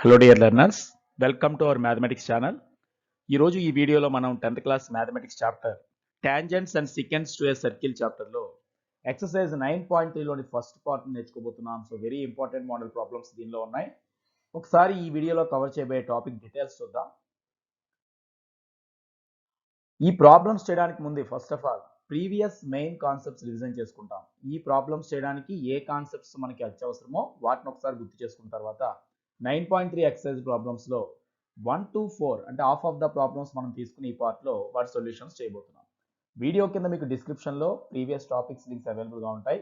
Hello dear learners, welcome to our mathematics channel. ఈరోజు ఈ వీడియోలో మనం 10th class mathematics chapter tangents and secants to a circle చాప్టర్లో exercise 9.3లోని first part నేర్చుకోబోతున్నాం. So very important model problems దీనిలో ఉన్నాయి. ఒకసారి ఈ వీడియోలో కవర్ చేయబోయే టాపిక్ డీటెయిల్స్ చూద్దాం. ఈ ప్రాబ్లమ్స్ చేయడానికి ముందు first of all previous main concepts revision చేసుకుంటాం. ఈ ప్రాబ్లమ్స్ చేయడానికి ఏ కాన్సెప్ట్స్ మనకి అత్యవసరమో వాటిని ఒకసారి గుర్తు చేసుకున్న తర్వాత 9.3 ఎక్సర్సైజ్ ప్రాబ్లమ్స్ లో 1 to 4 అంటే హాఫ్ ఆఫ్ ద ప్రాబ్లమ్స్ మనం తీసుకుని ఈ పార్ట్ లో వాటి సొల్యూషన్స్ చేయబోతున్నాం. వీడియో కింద మీకు డిస్క్రిప్షన్ లో ప్రీవియస్ టాపిక్స్ లింక్స్ అవైలబుల్ గా ఉంటాయి.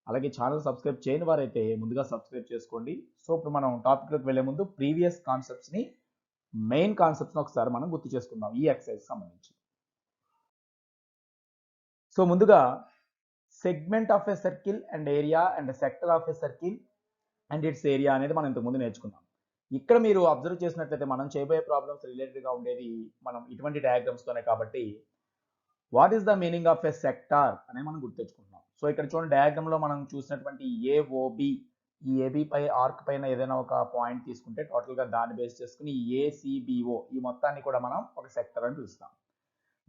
అలాగే ఛానల్ సబ్స్క్రైబ్ చేయని వారైతే ముందుగా సబ్స్క్రైబ్ చేసుకోండి. సో ఇప్పుడు మనం టాపిక్ లోకి వెళ్లే ముందు ప్రీవియస్ కాన్సెప్ట్స్ ని మెయిన్ కాన్సెప్ట్స్ ఒకసారి మనం గుర్తు చేసుకుందాం ఈ ఎక్సర్సైజ్ సంబంధించి. సో ముందుగా segment of a circle and area and sector of a circle and its area అనేది మనం ఇంతకుముందు నేర్చుకున్నాం. ఇక్కడ మీరు అబ్జర్వ్ చేసినట్లయితే మనం చేయబోయే ప్రాబ్లమ్స్ రిలేటెడ్ గా ఉండేది మనం ఇటువంటి డయాగ్రామ్స్ తోనే కాబట్టి what is the meaning of a sector అనేది మనం గుర్తుంచుకుంటున్నాం. సో ఇక్కడ చూడండి డయాగ్రామ్ లో మనం చూసినటువంటి ఏఓబి, ఈ ఏబి పై ఆర్క్ పైన ఏదైనా ఒక పాయింట్ తీసుకుంటే టోటల్ గా దాన్ని బేస్ చేసుకుని ఏసిబిఓ ఈ మొత్తాన్ని కూడా మనం ఒక సెక్టర్ అని పిలుస్తాం.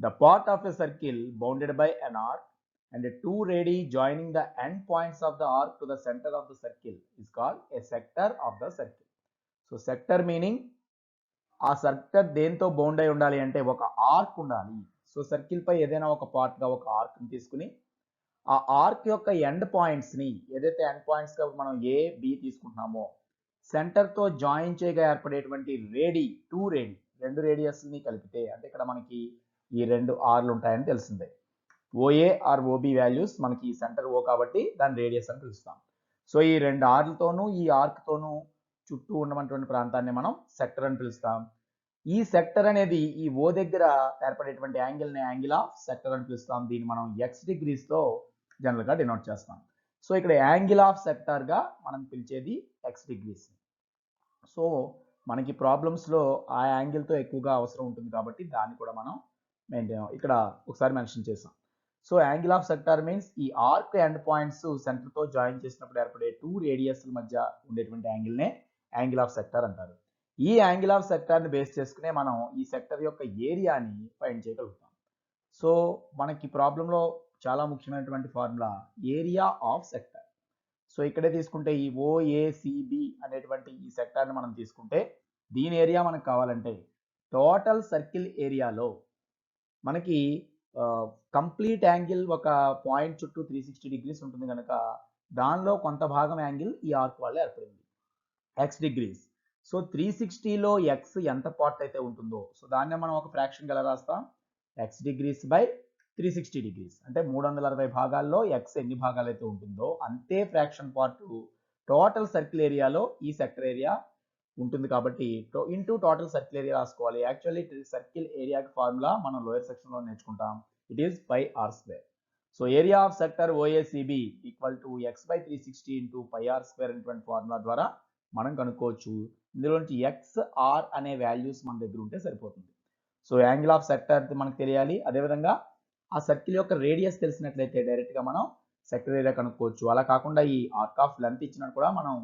The part of a circle bounded by an arc and two radii joining the end points of the arc to the center of the circle is called a sector of the circle. So sector meaning ఆ circle దేంతో bound అయి ఉండాలి అంటే ఒక arc ఉండాలి. So circle పై ఏదైనా ఒక part గా ఒక ఆర్క్ ని తీసుకుని ఆ ఆర్క్ యొక్క ఎండ్ పాయింట్స్ ని ఏదైతే ఎండ్ పాయింట్స్ గా మనం ఏ బి తీసుకుంటున్నామో సెంటర్ తో జాయిన్ చేయగా ఏర్పడేటువంటి రెండు రేడియస్ ని కలిపితే అంటే ఇక్కడ మనకి ఈ రెండు ఆర్లు ఉంటాయని తెలిసిందే. ఓఏ ఆర్ ఓబి వాల్యూస్ మనకి సెంటర్ ఓ కాబట్టి దాని రేడియస్ అని పిలుస్తాం. సో ఈ రెండు ఆర్లతోనూ ఈ ఆర్క్ తోనూ చుట్టూ ఉన్నటువంటి ప్రాంతాన్ని మనం సెక్టర్ అని పిలుస్తాం. ఈ సెక్టర్ అనేది ఈ ఓ దగ్గర ఏర్పడేటువంటి యాంగిల్ ని యాంగిల్ ఆఫ్ సెక్టర్ అని పిలుస్తాం. దీన్ని మనం ఎక్స్ డిగ్రీస్ తో జనరల్ గా డినోట్ చేస్తాం. సో ఇక్కడ యాంగిల్ ఆఫ్ సెక్టర్ గా మనం పిలిచేది ఎక్స్ డిగ్రీస్. సో మనకి ప్రాబ్లమ్స్ లో ఆ యాంగిల్ తో ఎక్కువగా అవసరం ఉంటుంది కాబట్టి దాన్ని కూడా మనం ఇక్కడ ఒకసారి మెన్షన్ చేసాం. So angle of sector means ఈ ఆర్క్ ఎండ్ పాయింట్స్ సెంటర్ తో జాయిన్ చేసినప్పుడు ఏర్పడే టూ రేడియస్ మధ్య ఉండేటువంటి యాంగిల్ నే యాంగిల్ ఆఫ్ సెక్టార్ అంటారు. ఈ యాంగిల్ ఆఫ్ సెక్టార్ ని బేస్ చేసుకునే మనం ఈ సెక్టర్ యొక్క ఏరియాని ఫైండ్ చేయగలుగుతాం. సో మనకి ప్రాబ్లంలో చాలా ముఖ్యమైనటువంటి formula area of sector. So ఇక్కడే తీసుకుంటే ఈ ఓఏసిబి అనేటువంటి ఈ సెక్టార్ ని మనం తీసుకుంటే దీని ఏరియా మనకు కావాలంటే టోటల్ సర్కిల్ ఏరియాలో మనకి కంప్లీట్ యాంగిల్ ఒక పాయింట్ చుట్టూ 360 డిగ్రీస్ ఉంటుంది కనుక దానిలో కొంత భాగం యాంగిల్ ఈ ఆర్క్ వల్ల ఏర్పడింది ఎక్స్ డిగ్రీస్. సో 360లో ఎక్స్ ఎంత పార్ట్ అయితే ఉంటుందో సో దాన్ని మనం ఒక ఫ్రాక్షన్ ఎలా రాస్తాం, ఎక్స్ డిగ్రీస్ బై 360 డిగ్రీస్ అంటే 360 భాగాల్లో ఎక్స్ ఎన్ని భాగాలు అయితే ఉంటుందో అంతే ఫ్రాక్షన్ పార్ట్ టోటల్ సర్కిల్ ఏరియాలో ఈ సెక్టర్ ఏరియా ఉంటుంది కాబట్టి ఇంటూ టోటల్ సర్కిల్ ఏరియా రాసుకోవాలి. యాక్చువల్లీ సర్కిల్ ఏరియాకి ఫార్ములా మనం లోయర్ సెక్షన్ లో నేర్చుకుంటాం. It is pi r square. So area of sector OACB equal to x by 360 into pi r square అనేటువంటి ఫార్ములా ద్వారా మనం కనుక్కోవచ్చు. ఇందులో నుంచి ఎక్స్ ఆర్ అనే వాల్యూస్ మన దగ్గర ఉంటే సరిపోతుంది. సో యాంగిల్ ఆఫ్ సెక్టర్ మనకు తెలియాలి. అదేవిధంగా ఆ సర్కిల్ యొక్క రేడియస్ తెలిసినట్లయితే డైరెక్ట్ గా మనం సెక్టర్ ఏరియా కనుక్కోవచ్చు. అలా కాకుండా ఈ ఆర్క్ ఆఫ్ లెంత్ ఇచ్చినట్టు కూడా మనం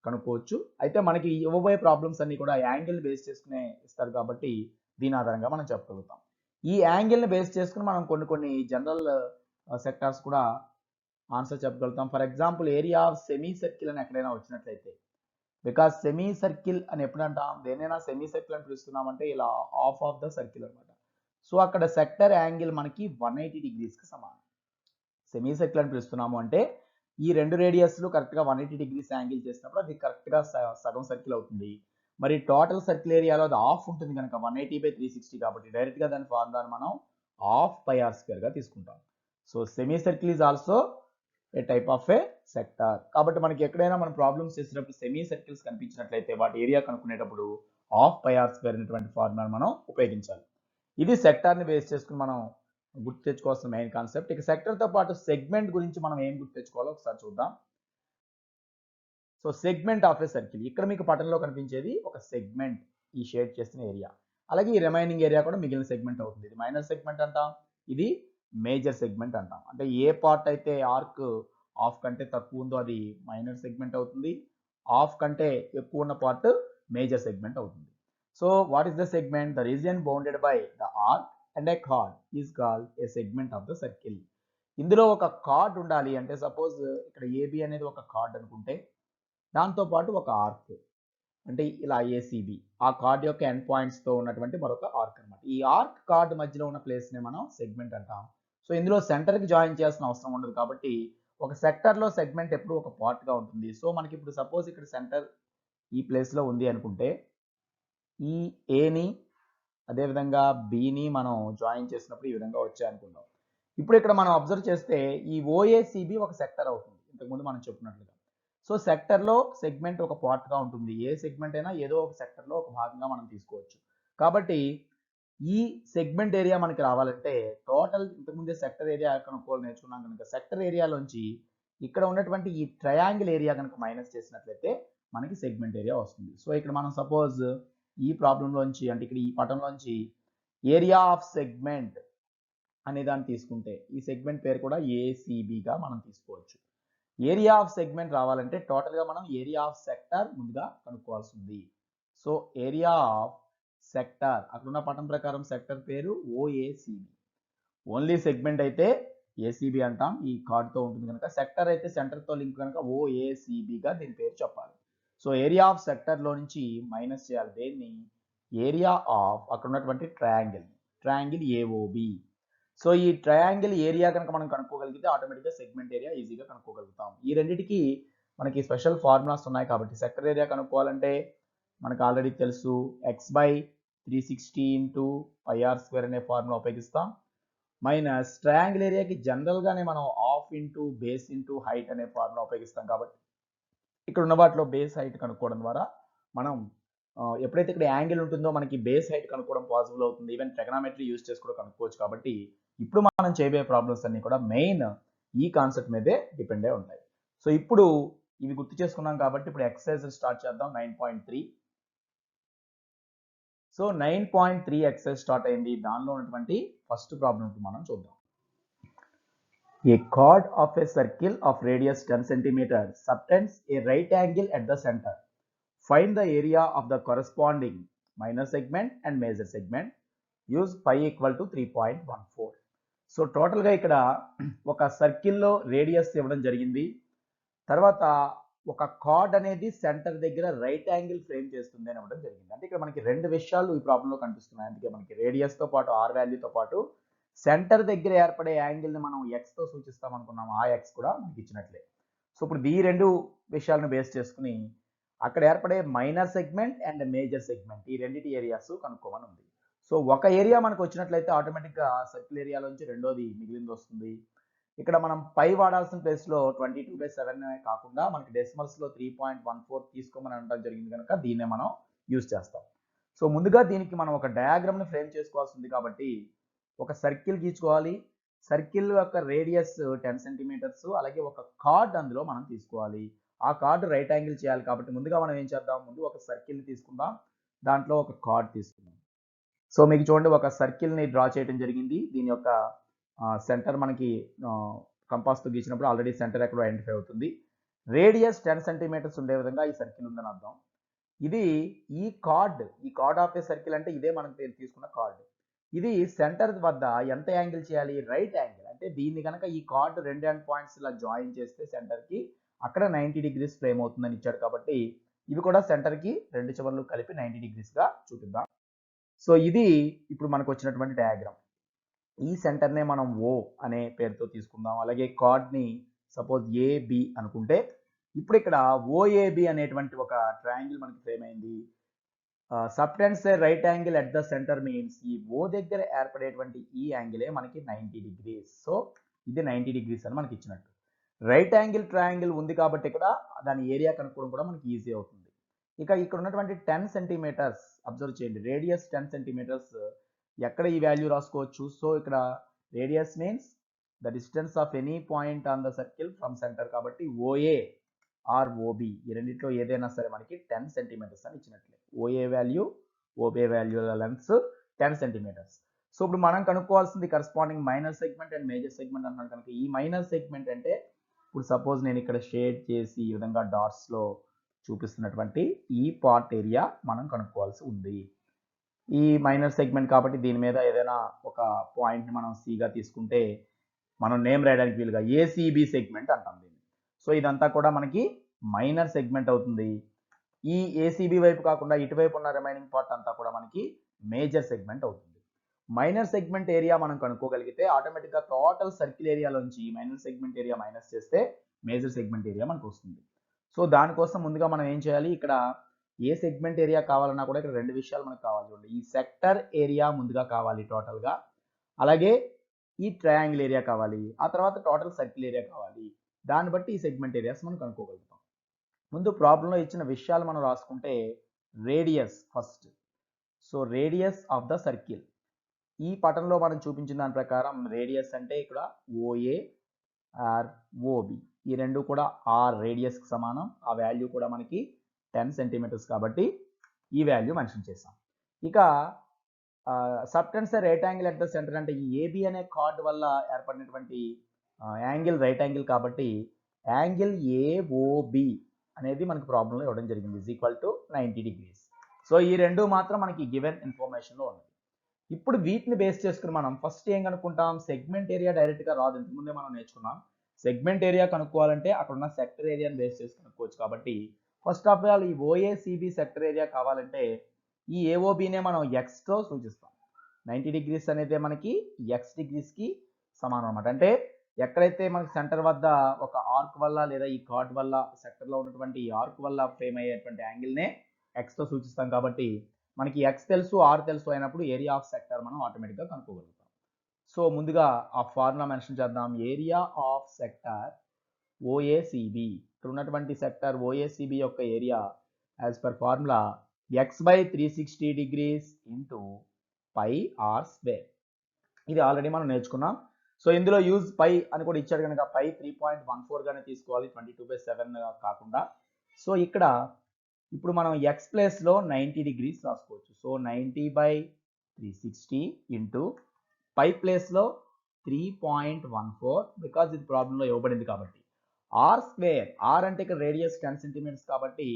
కనుక్కోవచ్చు. అయితే మనకి ఇవ్వబోయే ప్రాబ్లమ్స్ అన్ని కూడా యాంగిల్ బేస్ చేసుకునే ఇస్తారు కాబట్టి దీని ఆధారంగా మనం చెప్పగలుగుతాం. ఈ యాంగిల్ ని బేస్ చేసుకుని మనం కొన్ని జనరల్ సెక్టార్స్ కూడా ఆన్సర్ చెప్పగలుగుతాం. For example area of semi circle అని ఎక్కడైనా వచ్చినట్లయితే, బికాస్ సెమీ సర్కిల్ అని ఎప్పుడు అంటాం, దేనైనా సెమీ సర్కిల్ అని పిలుస్తున్నామంటే ఇలా హాఫ్ ఆఫ్ ద సర్కిల్ అనమాట. సో అక్కడ సెక్టర్ యాంగిల్ మనకి 180 డిగ్రీస్ కి సమానం. సెమీ సర్కిల్ అని పిలుస్తున్నాము అంటే ఈ రెండు రేడియస్లు కరెక్ట్గా 180 డిగ్రీస్ యాంగిల్ చేసినప్పుడు అది కరెక్ట్గా సగం సర్కిల్ అవుతుంది. మరి టోటల్ సర్కిల్ ఏరియాలో అది హాఫ్ ఉంటుంది కనుక 180 బై 360 కాబట్టి డైరెక్ట్గా దాని ఫార్ములాను మనం హాఫ్ పై ఆర్ స్క్వేర్గా తీసుకుంటాం. So semi circle is also a type of A sector. కాబట్టి మనకి ఎక్కడైనా మనం ప్రాబ్లమ్స్ చేసినప్పుడు సెమీ సర్కిల్స్ కనిపించినట్లయితే వాటి ఏరియా కనుక్కునేటప్పుడు హాఫ్ పై ఆర్ స్క్వేర్ అనేటువంటి ఫార్ములాను మనం ఉపయోగించాలి. ఇది సెక్టార్ని బేస్ చేసుకుని మనం గుర్తు తెచ్చుకోవాల్సిన మెయిన్ కాన్సెప్ట్. ఇక సెక్టర్ తో పాటు సెగ్మెంట్ గురించి మనం ఏం గుర్తు తెచ్చుకోవాలో ఒకసారి చూద్దాం. So segment of a circle ఇక్కడ మీకు పటంలో కనిపించేది ఒక సెగ్మెంట్, ఈ షేడ్ చేసిన ఏరియా. అలాగే ఈ రిమైనింగ్ ఏరియా కూడా మిగిలిన సెగ్మెంట్ అవుతుంది. ఇది మైనర్ సెగ్మెంట్ అంటాం, ఇది మేజర్ సెగ్మెంట్ అంటాం. అంటే ఏ పార్ట్ అయితే ఆర్క్ హాఫ్ కంటే తక్కువ ఉందో అది మైనర్ సెగ్మెంట్ అవుతుంది, హాఫ్ కంటే ఎక్కువ ఉన్న పార్ట్ మేజర్ సెగ్మెంట్ అవుతుంది. So what is the segment? The region bounded by the arc and A card is called a segment of the circle. ఇందులో ఒక కార్డ్ ఉండాలి అంటే సపోజ్ ఇక్కడ ఏబి అనేది ఒక కార్డ్ అనుకుంటే దాంతో పాటు ఒక ఆర్క్ అంటే ఇలా ఏసీబీ ఆ కార్డ్ యొక్క ఎండ్ పాయింట్స్తో ఉన్నటువంటి మరొక ఆర్క్ అనమాట. ఈ ఆర్క్ కార్డ్ మధ్యలో ఉన్న ప్లేస్ని మనం సెగ్మెంట్ అంటాం. సో ఇందులో సెంటర్కి జాయిన్ చేయాల్సిన అవసరం ఉండదు కాబట్టి ఒక సెక్టర్లో సెగ్మెంట్ ఎప్పుడు ఒక పార్ట్గా ఉంటుంది. సో మనకి ఇప్పుడు సపోజ్ ఇక్కడ సెంటర్ ఈ ప్లేస్లో ఉంది అనుకుంటే ఈ ఏని అదేవిధంగా బిని మనం జాయిన్ చేసినప్పుడు ఈ విధంగా వచ్చాయి అనుకుందాం. ఇప్పుడు ఇక్కడ మనం అబ్జర్వ్ చేస్తే ఈ ఓఏసిబి ఒక సెక్టర్ అవుతుంది ఇంతకుముందు మనం చెప్పినట్లుగా. సో సెక్టర్లో సెగ్మెంట్ ఒక పార్ట్గా ఉంటుంది. ఏ సెగ్మెంట్ అయినా ఏదో ఒక సెక్టర్లో ఒక భాగంగా మనం తీసుకోవచ్చు. కాబట్టి ఈ సెగ్మెంట్ ఏరియా మనకి రావాలంటే టోటల్ ఇంతకుముందే సెక్టర్ ఏరియా కనుక్కోవాలి నేర్చుకున్నాం కనుక సెక్టర్ ఏరియాలోంచి ఇక్కడ ఉన్నటువంటి ఈ ట్రయాంగిల్ ఏరియా కనుక మైనస్ చేసినట్లయితే మనకి సెగ్మెంట్ ఏరియా వస్తుంది. సో ఇక్కడ మనం సపోజ్ ఈ ప్రాబ్లంలోంచి అంటే ఇక్కడ ఈ పటంలోంచి ఏరియా ఆఫ్ సెగ్మెంట్ అనే దాన్ని తీసుకుంటే ఈ సెగ్మెంట్ పేరు కూడా ఏసీబీగా మనం తీసుకోవచ్చు. ఏరియా ఆఫ్ సెగ్మెంట్ రావాలంటే టోటల్గా మనం ఏరియా ఆఫ్ సెక్టర్ ముందుగా కనుక్కోవాల్సి ఉంది. సో ఏరియా ఆఫ్ సెక్టర్ అక్కడున్న పటం ప్రకారం సెక్టర్ పేరు ఓఏసిబి. ఓన్లీ సెగ్మెంట్ అయితే ఏసీబీ అంటాం ఈ కార్డ్తో ఉంటుంది కనుక, సెక్టర్ అయితే సెంటర్తో లింక్ కనుక ఓఏసిబిగా దీని పేరు చెప్పాలి. సో ఏరియా ఆఫ్ సెక్టర్లో నుంచి మైనస్ చేయాలి దేన్ని? ఏరియా ఆఫ్ అక్కడ ఉన్నటువంటి ట్రయాంగిల్ ఏఓబి. సో ఈ ట్రయాంగిల్ ఏరియా కనుక మనం కనుక్కోగలిగితే ఆటోమేటిక్గా సెగ్మెంట్ ఏరియా ఈజీగా కనుక్కోగలుగుతాం. ఈ రెండింటికి మనకి స్పెషల్ ఫార్ములాస్ ఉన్నాయి కాబట్టి సెక్టర్ ఏరియా కనుక్కోవాలంటే మనకు ఆల్రెడీ తెలుసు x/360 ఇంటూ πr² అనే ఫార్ములా ఉపయోగిస్తాం. మైనస్ ట్రయాంగిల్ ఏరియాకి జనరల్గానే మనం half into base into height అనే ఫార్ములా ఉపయోగిస్తాం కాబట్టి ఇక్కడ ఉన్న వాటిలో బేస్ హైట్ కనుక్కోవడం ద్వారా మనం ఎప్పుడైతే ఇక్కడ యాంగిల్ ఉంటుందో మనకి బేస్ హైట్ కనుక్కోవడం పాసిబుల్ అవుతుంది. ఈవెన్ ట్రిగనామెట్రీ యూజ్ చేసి కూడా కనుక్కోవచ్చు. కాబట్టి ఇప్పుడు మనం చేయబోయే ప్రాబ్లమ్స్ అన్ని కూడా మెయిన్ ఈ కాన్సెప్ట్ మీదే డిపెండ్ అయి ఉంటాయి. సో ఇప్పుడు ఇవి గుర్తు చేసుకున్నాం కాబట్టి ఇప్పుడు ఎక్సర్సైజ్ స్టార్ట్ చేద్దాం. 9.3. సో 9.3 ఎక్సర్సైజ్ స్టార్ట్ అయింది. దానిలో ఉన్నటువంటి ఫస్ట్ ప్రాబ్లం మనం చూద్దాం. A chord of a circle of radius 10 cm subtends a right angle at the center. Find the area of the corresponding minor segment and major segment. Use pi equal to 3.14. So టోటల్గా ఇక్కడ ఒక సర్కిల్లో radius ఇవ్వడం జరిగింది. తర్వాత ఒక card అనేది centre దగ్గర రైట్ యాంగిల్ ఫ్రేమ్ చేస్తుంది అని ఇవ్వడం జరిగింది. అంటే ఇక్కడ మనకి రెండు విషయాలు ఈ ప్రాబ్లంలో కనిపిస్తున్నాయి. అందుకే మనకి రేడియస్తో పాటు ఆర్ వాల్యూతో పాటు సెంటర్ దగ్గర ఏర్పడే యాంగిల్ని మనం ఎక్స్తో సూచిస్తాం అనుకున్నాం. ఆ ఎక్స్ కూడా మనకి ఇచ్చినట్లే. సో ఇప్పుడు ఈ రెండు విషయాలను బేస్ చేసుకుని అక్కడ ఏర్పడే minor segment and major segment ఈ రెండింటి ఏరియాస్ కనుక్కోమని ఉంది. సో ఒక ఏరియా మనకు వచ్చినట్లయితే ఆటోమేటిక్గా సర్కిల్ ఏరియాలోంచి రెండోది మిగిలింది వస్తుంది. ఇక్కడ మనం పై వాడాల్సిన ప్లేస్లో 22/7 కాకుండా మనకి డెసిమల్స్లో 3.14 తీసుకోమని అనడం జరిగింది కనుక దీన్నే మనం యూజ్ చేస్తాం. సో ముందుగా దీనికి మనం ఒక డయాగ్రామ్ని ఫ్రేమ్ చేసుకోవాల్సి ఉంది కాబట్టి ఒక సర్కిల్ గీచుకోవాలి. సర్కిల్ యొక్క రేడియస్ 10 సెంటీమీటర్స్, అలాగే ఒక కార్డ్ అందులో మనం తీసుకోవాలి. ఆ కార్డు రైట్ యాంగిల్ చేయాలి కాబట్టి ముందుగా మనం ఏం చేద్దాం, ముందు ఒక సర్కిల్ని తీసుకుందాం, దాంట్లో ఒక కార్డ్ తీసుకుందాం. సో మీకు చూడండి ఒక సర్కిల్ని డ్రా చేయడం జరిగింది. దీని యొక్క సెంటర్ మనకి కంపాస్తో గీసినప్పుడు ఆల్రెడీ సెంటర్ ఎక్కడో ఐడెంటిఫై అవుతుంది. రేడియస్ 10 సెంటీమీటర్స్ ఉండే విధంగా ఈ సర్కిల్ ఉందని అర్థం. ఇది ఈ కార్డ్ ఆఫ్ ఏ సర్కిల్ అంటే ఇదే మనం తీసుకున్న కార్డ్. ఇది సెంటర్ వద్ద ఎంత యాంగిల్ చేయాలి? Right angle. అంటే దీన్ని కనుక ఈ కార్డ్ రెండు ఎండ్ పాయింట్స్ ఇలా జాయిన్ చేస్తే సెంటర్కి అక్కడ 90 degrees ఫ్రేమ్ అవుతుందని ఇచ్చాడు కాబట్టి ఇవి కూడా సెంటర్కి రెండు చివర్లు కలిపి 90 degreesగా చూపిద్దాం. సో ఇది ఇప్పుడు మనకు వచ్చినటువంటి డయాగ్రామ్. ఈ సెంటర్నే మనం ఓ అనే పేరుతో తీసుకుందాం. అలాగే కార్డ్ని సపోజ్ ఏబి అనుకుంటే ఇప్పుడు ఇక్కడ ఓఏబి అనేటువంటి ఒక ట్రయాంగిల్ మనకి ఫ్రేమ్ అయింది. Subtends right angle at the centre means ఈ ఓ దగ్గర ఏర్పడేటువంటి ఈ యాంగిలే మనకి 90 degrees. సో ఇది 90 degrees అని మనకి ఇచ్చినట్టు. రైట్ యాంగిల్ ట్రయాంగిల్ ఉంది కాబట్టి ఇక్కడ దాని ఏరియా కనుక్కోవడం కూడా మనకి ఈజీ అవుతుంది. ఇక ఇక్కడ ఉన్నటువంటి 10 సెంటీమీటర్స్ అబ్జర్వ్ చేయండి. రేడియస్ 10 సెంటీమీటర్స్ ఎక్కడ ఈ వాల్యూ రాసుకోవచ్చు. సో ఇక్కడ radius means the distance of any point on the circle from centre కాబట్టి ఓఏ ఆర్ ఓబి ఈ రెండింటిలో ఏదైనా సరే మనకి 10 సెంటీమీటర్స్ అని ఇచ్చినట్లే. ఓఏ వాల్యూ ఓబే వాల్యూల లెన్స్ 10 సెంటీమీటర్స్. సో ఇప్పుడు మనం కనుక్కోవాల్సింది corresponding minor segment and major segment అన్నాడు కనుక ఈ మైనర్ సెగ్మెంట్ అంటే ఇప్పుడు సపోజ్ నేను ఇక్కడ షేడ్ చేసి ఈ విధంగా డాట్స్లో చూపిస్తున్నటువంటి ఈ పార్ట్ ఏరియా మనం కనుక్కోవాల్సి ఉంది. ఈ మైనర్ సెగ్మెంట్ కాబట్టి దీని మీద ఏదైనా ఒక పాయింట్ని మనం సిగా తీసుకుంటే మనం నేమ్ రాయడానికి వీలుగా ఏసీబీ సెగ్మెంట్ అంటాం దీన్ని. సో ఇదంతా కూడా మనకి మైనర్ సెగ్మెంట్ అవుతుంది. ఈ ఏసీబీ వైపు కాకుండా ఇటువైపు ఉన్న రిమైనింగ్ పార్ట్ అంతా కూడా మనకి మేజర్ సెగ్మెంట్ అవుతుంది. మైనర్ సెగ్మెంట్ ఏరియా మనం కనుక్కోగలిగితే ఆటోమేటిక్గా టోటల్ సర్కిల్ ఏరియాలోంచి మైనర్ సెగ్మెంట్ ఏరియా మైనస్ చేస్తే మేజర్ సెగ్మెంట్ ఏరియా మనకు వస్తుంది. సో దానికోసం ముందుగా మనం ఏం చేయాలి, ఇక్కడ ఏ సెగ్మెంట్ ఏరియా కావాలన్నా కూడా ఇక్కడ రెండు విషయాలు మనకు కావాలి. చూడండి, ఈ సెక్టర్ ఏరియా ముందుగా కావాలి టోటల్గా, అలాగే ఈ ట్రయాంగిల్ ఏరియా కావాలి, ఆ తర్వాత టోటల్ సర్కిల్ ఏరియా కావాలి. దాన్ని బట్టి ఈ సెగ్మెంట్ ఏరియాస్ మనం కనుక్కోగలుగుతాం. ముందు ప్రాబ్లంలో ఇచ్చిన విషయాలు మనం రాసుకుంటే radius first. So radius of the circle, ఈ పటంలో మనం చూపించిన దాని ప్రకారం రేడియస్ అంటే ఇక్కడ ఓఏ ఆర్ ఓబి, ఈ రెండు కూడా ఆర్ రేడియస్కి సమానం. ఆ వాల్యూ కూడా మనకి 10 సెంటీమీటర్స్ కాబట్టి ఈ వాల్యూ మెన్షన్ చేసాం. ఇక subtends right angle at the centre అంటే ఈ ఏబి అనే కార్డ్ వల్ల ఏర్పడినటువంటి యాంగిల్ రైట్ యాంగిల్ కాబట్టి యాంగిల్ ఏఓబి అనేది మనకి ప్రాబ్లంలో ఇవ్వడం జరిగింది is equal to 90 degrees. So ఈ రెండు మాత్రం మనకి గివెన్ ఇన్ఫర్మేషన్లో ఉంది. ఇప్పుడు వీటిని బేస్ చేసుకుని మనం ఫస్ట్ ఏం కనుక్కుంటాం, సెగ్మెంట్ ఏరియా డైరెక్ట్గా రాదు, ఇంతకుముందే మనం నేర్చుకున్నాం. సెగ్మెంట్ ఏరియా కనుక్కోవాలంటే అక్కడ ఉన్న సెక్టర్ ఏరియాని బేస్ చేసి కనుక్కోవచ్చు. కాబట్టి ఫస్ట్ ఆఫ్ ఆల్ ఈ ఓఏసిబి సెక్టర్ ఏరియా కావాలంటే ఈ ఏఓబినే మనం ఎక్స్తో సూచిస్తాం. 90 డిగ్రీస్ అనేది మనకి ఎక్స్ డిగ్రీస్కి సమానం అనమాట. అంటే ఎక్కడైతే మనకి సెంటర్ వద్ద ఒక ఆర్క్ వల్ల లేదా ఈ కార్డ్ వల్ల సెక్టర్లో ఉన్నటువంటి ఈ ఆర్క్ వల్ల ఫ్రేమ్ అయ్యేటువంటి యాంగిల్నే ఎక్స్తో సూచిస్తాం. కాబట్టి మనకి ఎక్స్ తెలుసు, ఆర్ తెలుసు అయినప్పుడు ఏరియా ఆఫ్ సెక్టర్ మనం ఆటోమేటిక్గా కనుక్కోగలుగుతాం. సో ముందుగా ఆ ఫార్ములా మెన్షన్ చేద్దాం. ఏరియా ఆఫ్ సెక్టర్ ఓఏసిబి, ఇక్కడ ఉన్నటువంటి సెక్టర్ ఓఏసిబి యొక్క area as per formula x/360 degrees into pi r square. ఇది ఆల్రెడీ మనం నేర్చుకున్నాం. సో ఇందులో యూజ్ పై అని కూడా ఇచ్చాడు కనుక పై 3.14 గానే తీసుకోవాలి, 22/7 కాకుండా. సో ఇక్కడ ఇప్పుడు మనం ఎక్స్ ప్లేస్లో 90 డిగ్రీస్ రాసుకోవచ్చు. సో 90/360 ఇంటూ పై ప్లేస్లో 3.14, బికాజ్ ఇది ప్రాబ్లంలో ఇవ్వబడింది కాబట్టి. ఆర్ స్క్వేర్, ఆర్ అంటే ఇక్కడ రేడియస్ 10 సెంటీమీటర్స్ కాబట్టి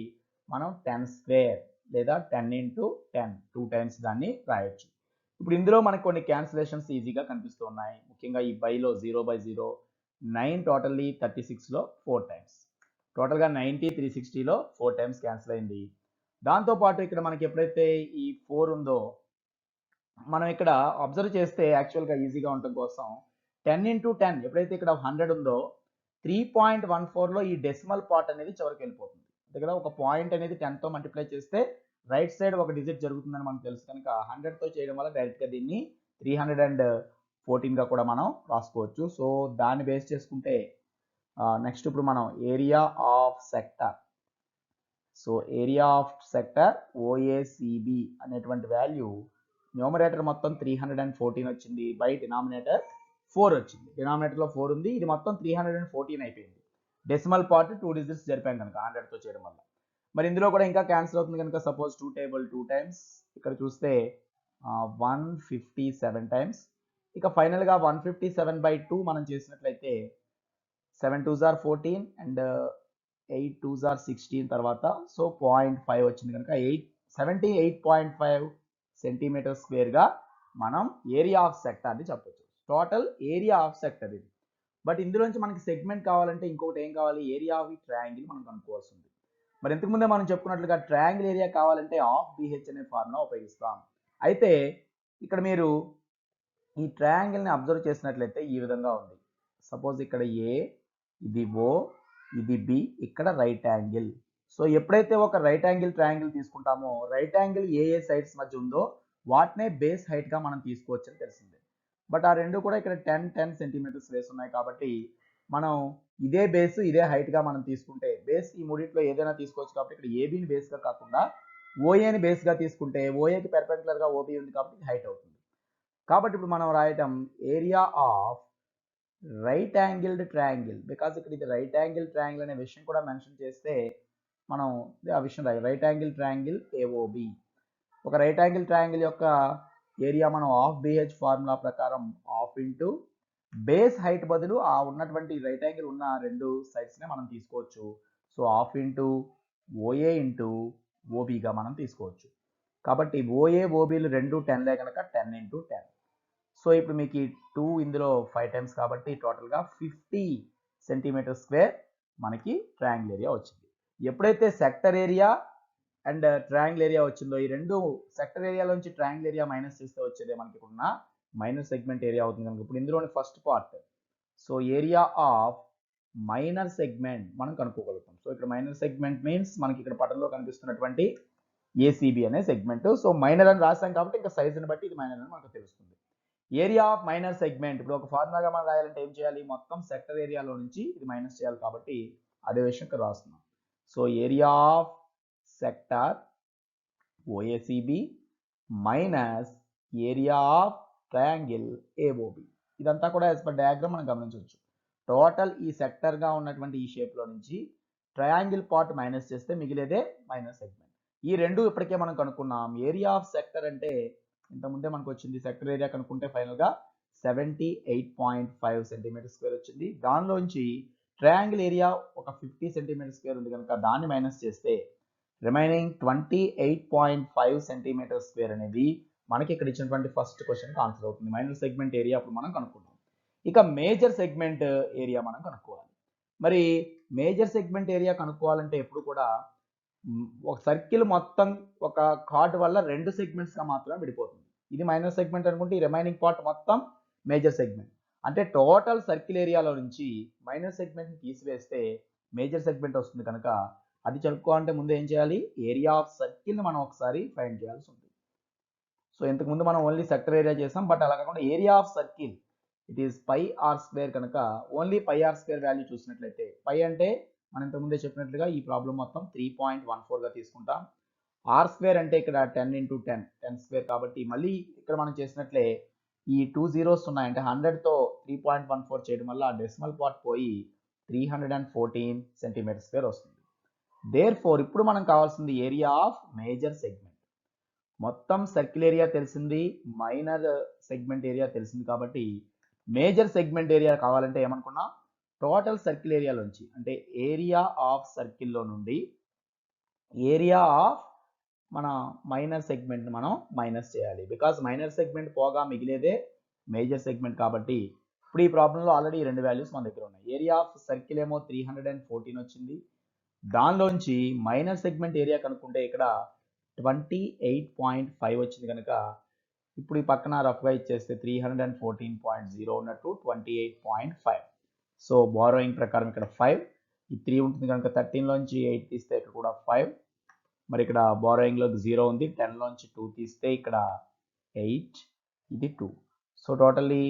మనం 10 స్క్వేర్ లేదా 10 ఇంటూ 10 2 టైమ్స్ దాన్ని రాయొచ్చు. ఇప్పుడు ఇందులో మనకు కొన్ని క్యాన్సిలేషన్స్ ఈజీగా కనిపిస్తూ ఉన్నాయి. ముఖ్యంగా ఈ బైలో 0/0 9, టోటల్లీ 36లో 4 టైమ్స్, టోటల్గా 90 360లో 4 టైమ్స్ క్యాన్సిల్ అయింది. దాంతోపాటు ఇక్కడ మనకి ఎప్పుడైతే ఈ 4 ఉందో మనం ఇక్కడ అబ్జర్వ్ చేస్తే యాక్చువల్గా ఈజీగా ఉండటం కోసం 10 ఇంటూ 10 ఎప్పుడైతే ఇక్కడ 100 ఉందో 3.14లో ఈ డెసిమల్ పార్ట్ అనేది చివరికి వెళ్ళిపోతుంది. దగ్గర ఒక పాయింట్ అనేది 10తో మల్టిప్లై చేస్తే రైట్ సైడ్ ఒక డిజిట్ జరుగుతుందని మనకు తెలుసు కనుక 100తో చేయడం వల్ల డైరెక్ట్గా దీన్ని 314గా కూడా మనం రాసుకోవచ్చు. సో దాన్ని బేస్ చేసుకుంటే నెక్స్ట్ ఇప్పుడు మనం area of sector, so area of sector OACB అనేటువంటి వాల్యూ న్యూమరేటర్ మొత్తం 314 వచ్చింది, బై డినామినేటర్ 4 వచ్చింది. డినామినేటర్లో 4 ఉంది, ఇది మొత్తం 314 అయిపోయింది. డెసిమల్ పార్ట్ 2 డిజిట్స్ జరిపాం కనుక 100తో చేయడం వల్ల. మరి ఇందులో కూడా ఇంకా క్యాన్సిల్ అవుతుంది కనుక సపోజ్ 2 టేబుల్ 2 టైమ్స్, ఇక్కడ చూస్తే 157 టైమ్స్. ఇక ఫైనల్గా 157/2 మనం చేసినట్లయితే 7 2s are 14 and 8 2s are 16 తర్వాత సో 0.5 వచ్చింది కనుక 78.5 సెంటీమీటర్ స్క్వేర్గా మనం ఏరియా ఆఫ్ సెక్టార్ని చెప్పొచ్చు. టోటల్ ఏరియా ఆఫ్ సెక్టర్ ఇది. బట్ ఇందులోంచి మనకి సెగ్మెంట్ కావాలంటే ఇంకొకటి ఏం కావాలి, ఏరియా ఆఫ్ ఈ ట్రయాంగిల్ మనం కనుక్కోవాల్సి ఉంది. మరి ఇంతకుముందే మనం చెప్పుకున్నట్లుగా ట్రయాంగిల్ ఏరియా కావాలంటే ఆఫ్ బిహెచ్ అనే ఫార్ములా ఉపయోగిస్తాం. అయితే ఇక్కడ మీరు ఈ ట్రయాంగిల్ని అబ్జర్వ్ చేసినట్లయితే ఈ విధంగా ఉంది. సపోజ్ ఇక్కడ ఏ, ఇది ఓ, ఇది బి, ఇక్కడ రైట్ యాంగిల్. సో ఎప్పుడైతే ఒక రైట్ యాంగిల్ ట్రయాంగిల్ తీసుకుంటామో రైట్ యాంగిల్ ఏ సైడ్స్ మధ్య ఉందో వాటినే బేస్ హైట్గా మనం తీసుకోవచ్చు అని తెలిసిందే. బట్ ఆ రెండు కూడా ఇక్కడ 10 సెంటీమీటర్స్ వేసి ఉన్నాయి కాబట్టి మనం ఇదే బేస్ ఇదే హైట్గా మనం తీసుకుంటే బేస్ ఈ మూడిట్లో ఏదైనా తీసుకోవచ్చు. కాబట్టి ఇక్కడ ఏబీని బేస్గా కాకుండా ఓఏని బేస్గా తీసుకుంటే ఓఏకి పెర్పెండిక్యులర్గా ఓబీ ఉంది కాబట్టి హైట్ అవుతుంది. కాబట్టి ఇప్పుడు మనం రాయటం area of right angled triangle, because ఇక్కడ ఇది రైట్ యాంగిల్ ట్రయాంగిల్ అనే విషయం కూడా మెన్షన్ చేస్తే మనం ఆ విషయం రాయాలి. రైట్ యాంగిల్ ట్రయాంగిల్ ఏఓబి, ఒక రైట్ యాంగిల్ ట్రయాంగిల్ యొక్క ఏరియా మనం ఆఫ్ బిహెచ్ ఫార్ములా ప్రకారం ఆఫ్ ఇంటూ బేస్ హైట్ బదులు ఆ ఉన్నటువంటి రైట్ యాంగిల్ ఉన్న రెండు సైడ్స్నే మనం తీసుకోవచ్చు. So half into OA into ఓబీగా మనం తీసుకోవచ్చు. కాబట్టి ఓఏ ఓబీలు రెండు 10లే కనుక 10 ఇంటూ 10. సో ఇప్పుడు మీకు ఈ 2 ఇందులో 5 టైమ్స్ కాబట్టి టోటల్గా 50 సెంటీమీటర్ స్క్వేర్ మనకి ట్రయాంగిల్ ఏరియా వచ్చింది. ఎప్పుడైతే sector area and triangle area వచ్చిందో ఈ రెండు సెక్టర్ ఏరియాలోంచి ట్రయాంగిల్ ఏరియా మైనస్ చేస్తే వచ్చేదే మనకి ఉన్న మైనర్ సెగ్మెంట్ ఏరియా అవుతుంది కనుక ఇప్పుడు ఇందులోని first part so area of minor segment మనం కనుక్కోగలుగుతాం. సో ఇక్కడ మైనర్ సెగ్మెంట్ మీన్స్ మనకి ఇక్కడ పటంలో కనిపిస్తున్నటువంటి ఏసీబీ అనే సెగ్మెంట్. సో మైనర్ అని రాసాం కాబట్టి ఇంకా సైజుని బట్టి ఇది మైనర్ అని మనకు తెలుస్తుంది. ఏరియా ఆఫ్ మైనర్ సెగ్మెంట్ ఇప్పుడు ఒక ఫార్ములాగా మనం రాయాలంటే ఏం చేయాలి, మొత్తం సెక్టర్ ఏరియాలో నుంచి ఇది మైనస్ చేయాలి కాబట్టి అదే విషయం ఇక్కడ రాస్తున్నాం. So area of sector OACB minus area of triangle AOB. ఇదంతా కూడా యాజ్ పర్ డయాగ్రామ్ మనం గమనించవచ్చు. టోటల్ ఈ సెక్టర్గా ఉన్నటువంటి ఈ షేప్లో నుంచి ట్రయాంగిల్ పార్ట్ మైనస్ చేస్తే మిగిలేదే మైనర్ సెగ్మెంట్. ఈ రెండు ఇప్పటికే మనం కనుక్కున్నాం. ఏరియా ఆఫ్ సెక్టర్ అంటే ఇంతకుముందే మనకు వచ్చింది, సెక్టర్ ఏరియా కనుక్కుంటే ఫైనల్గా 78.5 సెంటీమీటర్ స్క్వేర్ వచ్చింది. దానిలోంచి ట్రయాంగిల్ ఏరియా ఒక 50 సెంటీమీటర్ స్క్వేర్ ఉంది కనుక దాన్ని మైనస్ చేస్తే రిమైనింగ్ 28.5 సెంటీమీటర్ స్క్వేర్ అనేది మనకి ఇక్కడ ఇచ్చినటువంటి ఫస్ట్ క్వశ్చన్కి ఆన్సర్ అవుతుంది. మైనర్ సెగ్మెంట్ ఏరియా అప్పుడు మనం కనుక్కున్నాం. ఇక మేజర్ సెగ్మెంట్ ఏరియా మనం కనుక్కోవాలి. మరి మేజర్ సెగ్మెంట్ ఏరియా కనుక్కోవాలంటే ఎప్పుడు కూడా ఒక సర్కిల్ మొత్తం ఒక కార్డ్ వల్ల రెండు సెగ్మెంట్స్గా మాత్రమే విడిపోతుంది. ఇది మైనర్ సెగ్మెంట్ అనుకుంటే ఈ రిమైనింగ్ పార్ట్ మొత్తం మేజర్ సెగ్మెంట్. అంటే టోటల్ సర్కిల్ ఏరియాలో నుంచి మైనర్ సెగ్మెంట్ని తీసివేస్తే మేజర్ సెగ్మెంట్ వస్తుంది కనుక అది కనుక్కోవాలంటే ముందు ఏం చేయాలి, ఏరియా ఆఫ్ సర్కిల్ని మనం ఒకసారి ఫైండ్ చేయాల్సి ఉంటుంది. సో ఇంతకుముందు మనం ఓన్లీ సెక్టర్ ఏరియా చేసాం, బట్ అలా కాకుండా area of circle it is pi r square కనుక only pi r square value చూసినట్లయితే పై అంటే మనం ఇంతకుముందే చెప్పినట్లుగా ఈ ప్రాబ్లం మొత్తం 3.14గా తీసుకుంటాం. ఆర్ స్క్వేర్ అంటే ఇక్కడ 10 ఇంటూ 10 స్క్వేర్ కాబట్టి మళ్ళీ ఇక్కడ మనం చేసినట్లే ఈ 2 zeros ఉన్నాయంటే 100తో 3.14 చేయడం వల్ల డెసిమల్ పార్ట్ పోయి 314 సెంటీమీటర్ స్క్వేర్ వస్తుంది. దేర్ ఫోర్ ఇప్పుడు మనం కావాల్సింది ఏరియా ఆఫ్ మేజర్ సెగ్మెంట్. మొత్తం సర్కిల్ ఏరియా తెలిసింది, మైనర్ సెగ్మెంట్ ఏరియా తెలిసింది కాబట్టి మేజర్ సెగ్మెంట్ ఏరియా కావాలంటే ఏమనుకున్నా టోటల్ సర్కిల్ ఏరియాలోంచి అంటే ఏరియా ఆఫ్ సర్కిల్లో నుండి ఏరియా ఆఫ్ మన మైనర్ సెగ్మెంట్ మనం మైనస్ చేయాలి. బికాస్ మైనర్ సెగ్మెంట్ పోగా మిగిలేదే మేజర్ సెగ్మెంట్ కాబట్టి ఇప్పుడు ఈ ప్రాబ్లంలో ఆల్రెడీ రెండు వాల్యూస్ మన దగ్గర ఉన్నాయి. ఏరియా ఆఫ్ సర్కిల్ ఏమో 314 వచ్చింది, దానిలోంచి మైనర్ సెగ్మెంట్ ఏరియా కనుక్కుంటే ఇక్కడ 28.5 వచ్చింది కనుక ఇప్పుడు ఈ పక్కన రఫ్గా ఇచ్చేస్తే 314.0 ఉన్నట్టు 28.5. సో బారోయింగ్ ప్రకారం ఇక్కడ 5 ఈ 3 ఉంటుంది కనుక 13లోంచి 8 తీస్తే ఇక్కడ కూడా 5. మరి ఇక్కడ బారోయింగ్లో 0 ఉంది, 10లోంచి 2 తీస్తే ఇక్కడ 8, ఇది 2. సో టోటల్లీ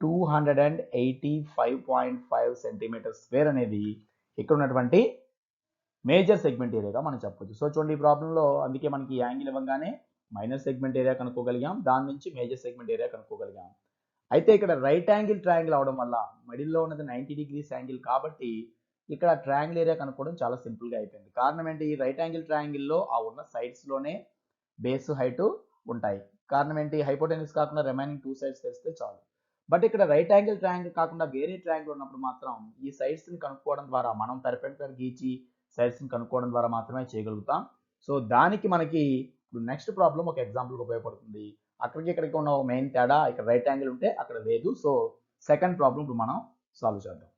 285.5 సెంటీమీటర్ స్క్వేర్ అనేది ఇక్కడ ఉన్నటువంటి మేజర్ సెగ్మెంట్ ఏరియాగా మనం చెప్పొచ్చు. సో చూడండి ఈ ప్రాబ్లంలో అందుకే మనకి యాంగిల్ ఇవ్వగానే మైనర్ సెగ్మెంట్ ఏరియా కనుక్కోగలిగాం, దాని నుంచి మేజర్ సెగ్మెంట్ ఏరియా కనుక్కోగలిగాం. అయితే ఇక్కడ రైట్ యాంగిల్ ట్రయాంగిల్ అవడం వల్ల మిడిల్లో ఉన్నది 90 degrees యాంగిల్ కాబట్టి ఇక్కడ ట్రయాంగిల్ ఏరియా కనుక్కోవడం చాలా సింపుల్గా అయిపోయింది. కారణం ఏంటి, రైట్ యాంగిల్ ట్రయాంగిల్లో ఆ ఉన్న సైడ్స్లోనే బేస్ హైట్ ఉంటాయి. కారణం ఏంటి, హైపోటెన్యూస్ కాకుండా రిమైనింగ్ 2 sides తెలిస్తే చాలు. బట్ ఇక్కడ రైట్ యాంగిల్ ట్రయాంగిల్ కాకుండా వేరే ట్రయాంగిల్ ఉన్నప్పుడు మాత్రం ఈ సైడ్స్ని కనుక్కోవడం ద్వారా మనం పెర్పెండిక్యులర్ గీచి సైడ్స్ని కనుక్కోవడం ద్వారా మాత్రమే చేయగలుగుతాం. సో దానికి మనకి ఇప్పుడు నెక్స్ట్ ప్రాబ్లం ఒక ఎగ్జాంపుల్గా ఉపయోగపడుతుంది. అక్కడికి ఇక్కడికి ఉన్న ఒక మెయిన్ తేడా ఇక్కడ రైట్ యాంగిల్ ఉంటే అక్కడ లేదు. సో సెకండ్ ప్రాబ్లం ఇప్పుడు మనం సాల్వ్ చేద్దాం.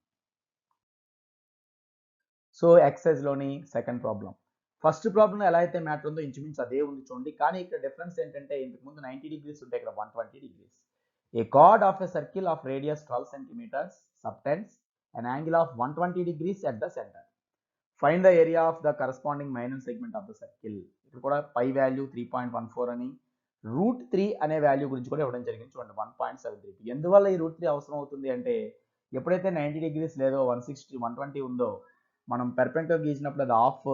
సో ఎక్సర్సైజ్లోని సెకండ్ ప్రాబ్లం ఫస్ట్ ప్రాబ్లం ఎలా అయితే మ్యాటర్ ఉందో ఇంచుమించు అదే ఉంది చూడండి. కానీ ఇక్కడ డిఫరెన్స్ ఏంటంటే ఇంతకుముందు 90 degrees ఉంటే ఇక్కడ 120 degrees. A card of a circle of radius 12 centimeters subtends an angle of 120 degrees at the center. Find the area of the corresponding minor segment of the circle. ఇక్కడ కూడా పై వాల్యూ 3.14 అని √3 అనే value గురించి కూడా ఇవ్వడం జరిగింది చూడండి 1.73. ఎందువల్ల ఈ √3 అవసరం అవుతుంది అంటే ఎప్పుడైతే 90 degrees లేదో 160 120 ఉందో మనం పెర్పెండిక్యులర్ గీసినప్పుడు అది ఆఫ్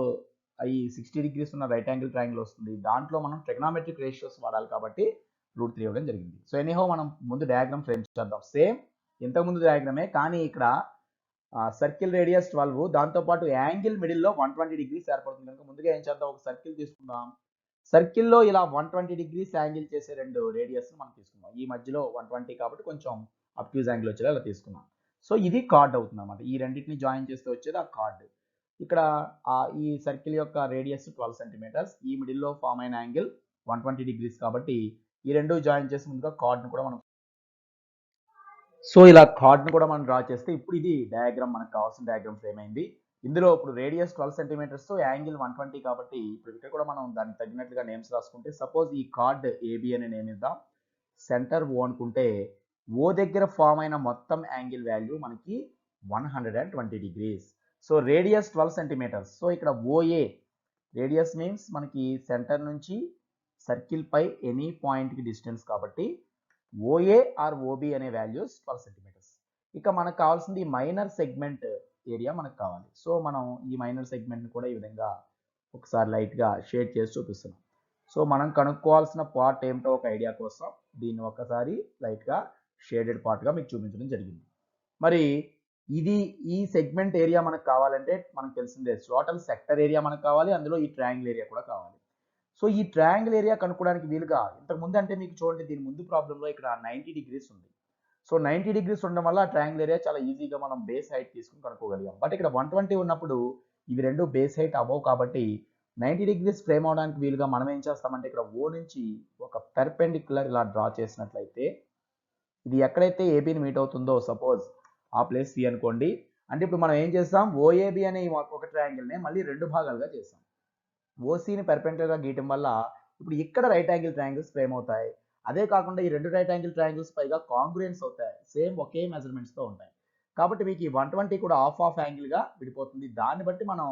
అయ్యి 60 degrees ఉన్న రైట్ యాంగిల్ ట్రయాంగిల్ వస్తుంది. దాంట్లో మనం ట్రిగ్నామెట్రిక్ రేషియోస్ వాడాలి కాబట్టి √3 ఇవ్వడం జరిగింది. సో ఎనీహౌ మనం ముందు డయాగ్రామ్ ఫ్రేమ్ చేద్దాం. సేమ్ ఇంతకుముందు డయాగ్రామే కానీ ఇక్కడ సర్కిల్ రేడియస్ 12, దాంతోపాటు యాంగిల్ మిడిల్లో 120 degrees ఏర్పడుతుంది కనుక ముందుగా ఏం చేద్దాం, ఒక సర్కిల్ తీసుకుందాం. సర్కిల్లో ఇలా 120 degrees యాంగిల్ చేసే రెండు రేడియస్ మనం తీసుకుందాం. ఈ మధ్యలో 120 కాబట్టి కొంచెం అబ్ట్యూజ్ యాంగిల్ వచ్చేలా ఇలా తీసుకున్నాం. సో ఇది కార్డ్ అవుతుంది అన్నమాట. ఈ రెండింటిని జాయిన్ చేస్తే వచ్చేది ఆ కార్డ్. ఇక్కడ ఈ సర్కిల్ యొక్క రేడియస్ 12 సెంటీమీటర్స్, ఈ మిడిల్లో ఫామ్ అయిన యాంగిల్ 120 డిగ్రీస్ కాబట్టి ఈ రెండు జాయిన్ చేసి ముందుగా కార్డ్ను కూడా మనం ఇలా కార్డ్ను కూడా మనం డ్రా చేస్తే ఇప్పుడు ఇది డయాగ్రామ్, మనకు కావాల్సిన డయాగ్రామ్ ఫ్రేమ్ అయింది. ఇందులో ఇప్పుడు రేడియస్ 12 సెంటీమీటర్స్ తో యాంగిల్ 120 కాబట్టి ఇప్పుడు ఇక్కడ కూడా మనం దానికి తగినట్లుగా నేమ్స్ రాసుకుంటే, సపోజ్ ఈ కార్డ్ ఏబి అనే నేమ్ ఇద్దాం. సెంటర్ ఓ అనుకుంటే ఓ దగ్గర ఫామ్ అయిన మొత్తం యాంగిల్ వాల్యూ మనకి 120 degrees. So radius 12 centimeters. So ఇక్కడ ఓఏ రేడియస్ మీన్స్ మనకి సెంటర్ నుంచి సర్కిల్ పై ఎనీ పాయింట్ కి డిస్టెన్స్ కాబట్టి ఓఏ ఆర్ ఓబి అనే వాల్యూస్ 12 సెంటీమీటర్స్. ఇక మనకు కావాల్సింది మైనర్ సెగ్మెంట్ ఏరియా మనకు కావాలి. సో మనం ఈ మైనర్ సెగ్మెంట్ కూడా ఈ విధంగా ఒకసారి లైట్ గా షేడ్ చేసి చూపిస్తున్నాం. సో మనం కనుక్కోవాల్సిన పార్ట్ ఏమిటో ఒక ఐడియా కోసం దీన్ని ఒకసారి లైట్ గా షేడెడ్ పార్ట్ గా మీకు చూపించడం జరిగింది. మరి ఈ సెగ్మెంట్ ఏరియా మనకు కావాలంటే మనకు తెలిసిందే టోటల్ సెక్టర్ ఏరియా మనకు కావాలి, అందులో ఈ ట్రయాంగిల్ ఏరియా కూడా కావాలి. సో ఈ ట్రయాంగిల్ ఏరియా కనుక్కోవడానికి వీలుగా ఇంతకు ముందు అంటే మీకు చూడండి దీని ముందు ప్రాబ్లంలో ఇక్కడ 90 డిగ్రీస్ ఉంది. సో 90 డిగ్రీస్ ఉండడం వల్ల ట్రయాంగిల్ ఏరియా చాలా ఈజీగా మనం బేస్ హైట్ తీసుకుని కనుక్కోగలిగాం. బట్ ఇక్కడ 120 ఉన్నప్పుడు ఇవి రెండు బేస్ హైట్ అబవ్ కాబట్టి 90 డిగ్రీస్ ఫ్రేమ్ అవడానికి వీలుగా మనం ఏం చేస్తామంటే ఇక్కడ ఓ నుంచి ఒక పెర్పెండిక్యులర్ ఇలా డ్రా చేసినట్లయితే ఇది ఎక్కడైతే ఏబిని మీట్ అవుతుందో సపోజ్ ఆ ప్లేస్ సి అనుకోండి. అంటే ఇప్పుడు మనం ఏం చేస్తాం, ఓఏబి అనే ఒక ట్రయాంగిల్ని మళ్ళీ రెండు భాగాలుగా చేస్తాం. ఓసీని పెర్పెండిక్యులర్గా గీయటం వల్ల ఇప్పుడు ఇక్కడ రైట్ యాంగిల్ ట్రయాంగిల్స్ ఫ్రేమ్ అవుతాయి. అదే కాకుండా ఈ రెండు రైట్ యాంగిల్ ట్రయాంగిల్స్ పైగా కాంగ్రుయెన్స్ అవుతాయి, సేమ్ ఒకే మెజర్మెంట్స్తో ఉంటాయి. కాబట్టి మీకు ఈ 120 కూడా హాఫ్ యాంగిల్గా విడిపోతుంది. దాన్ని బట్టి మనం